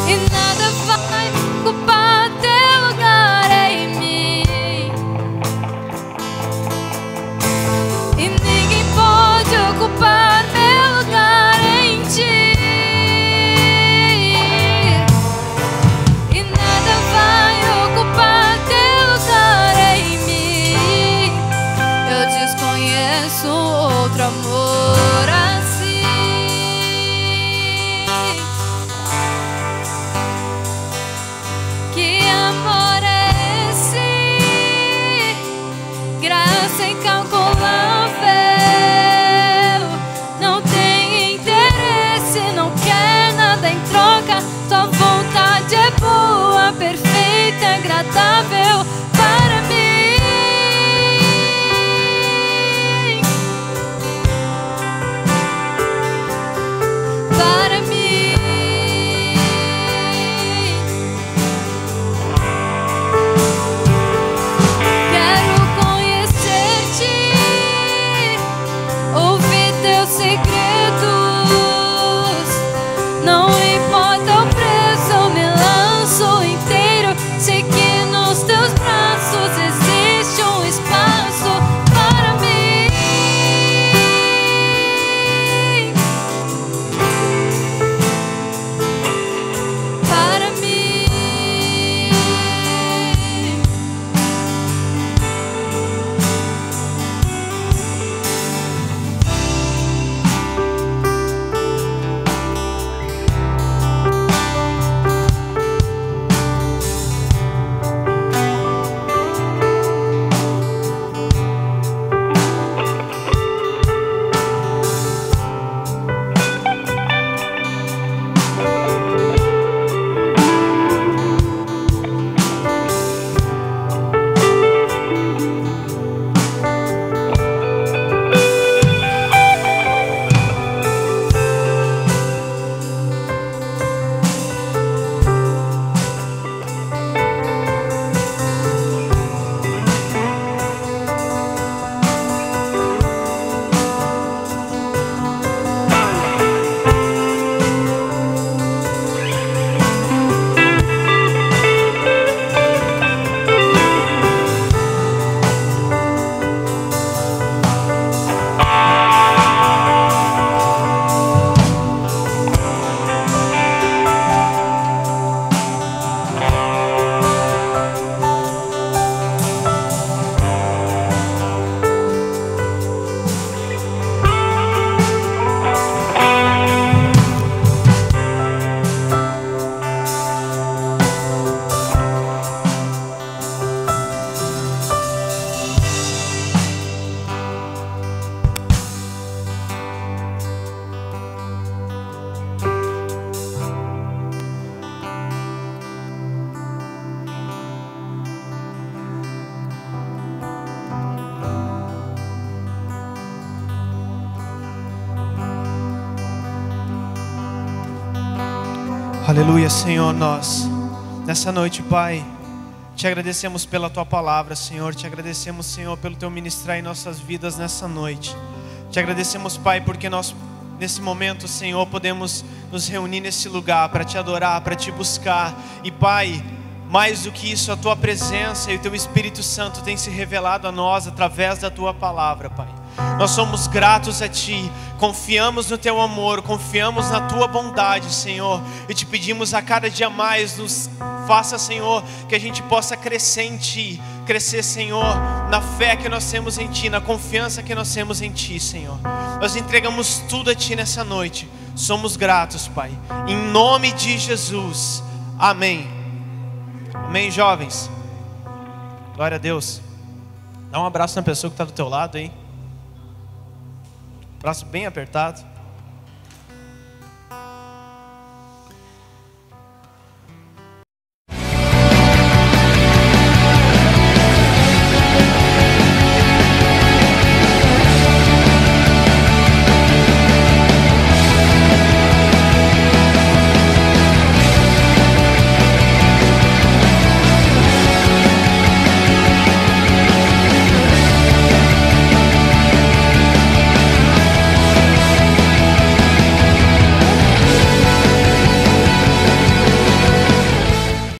E nada vai ocupar teu lugar em mim. E ninguém pode ocupar meu lugar em ti. E nada vai ocupar teu lugar em mim. Eu desconheço Aleluia, Senhor, nós nessa noite, Pai, te agradecemos pela Tua palavra, Senhor. Te agradecemos, Senhor, pelo Teu ministrar em nossas vidas nessa noite. Te agradecemos, Pai, porque nós nesse momento, Senhor, podemos nos reunir nesse lugar para Te adorar, para Te buscar. E, Pai, mais do que isso, a Tua presença e o Teu Espírito Santo tem se revelado a nós através da Tua palavra, Pai. Nós somos gratos a Ti, confiamos no Teu amor, confiamos na Tua bondade, Senhor, e Te pedimos a cada dia mais, nos faça, Senhor, que a gente possa crescer em Ti, crescer, Senhor, na fé que nós temos em Ti, na confiança que nós temos em Ti, Senhor. Nós entregamos tudo a Ti nessa noite, somos gratos, Pai, em nome de Jesus, amém. Amém, jovens? Glória a Deus. Dá um abraço na pessoa que está do teu lado aí. Braço bem apertado.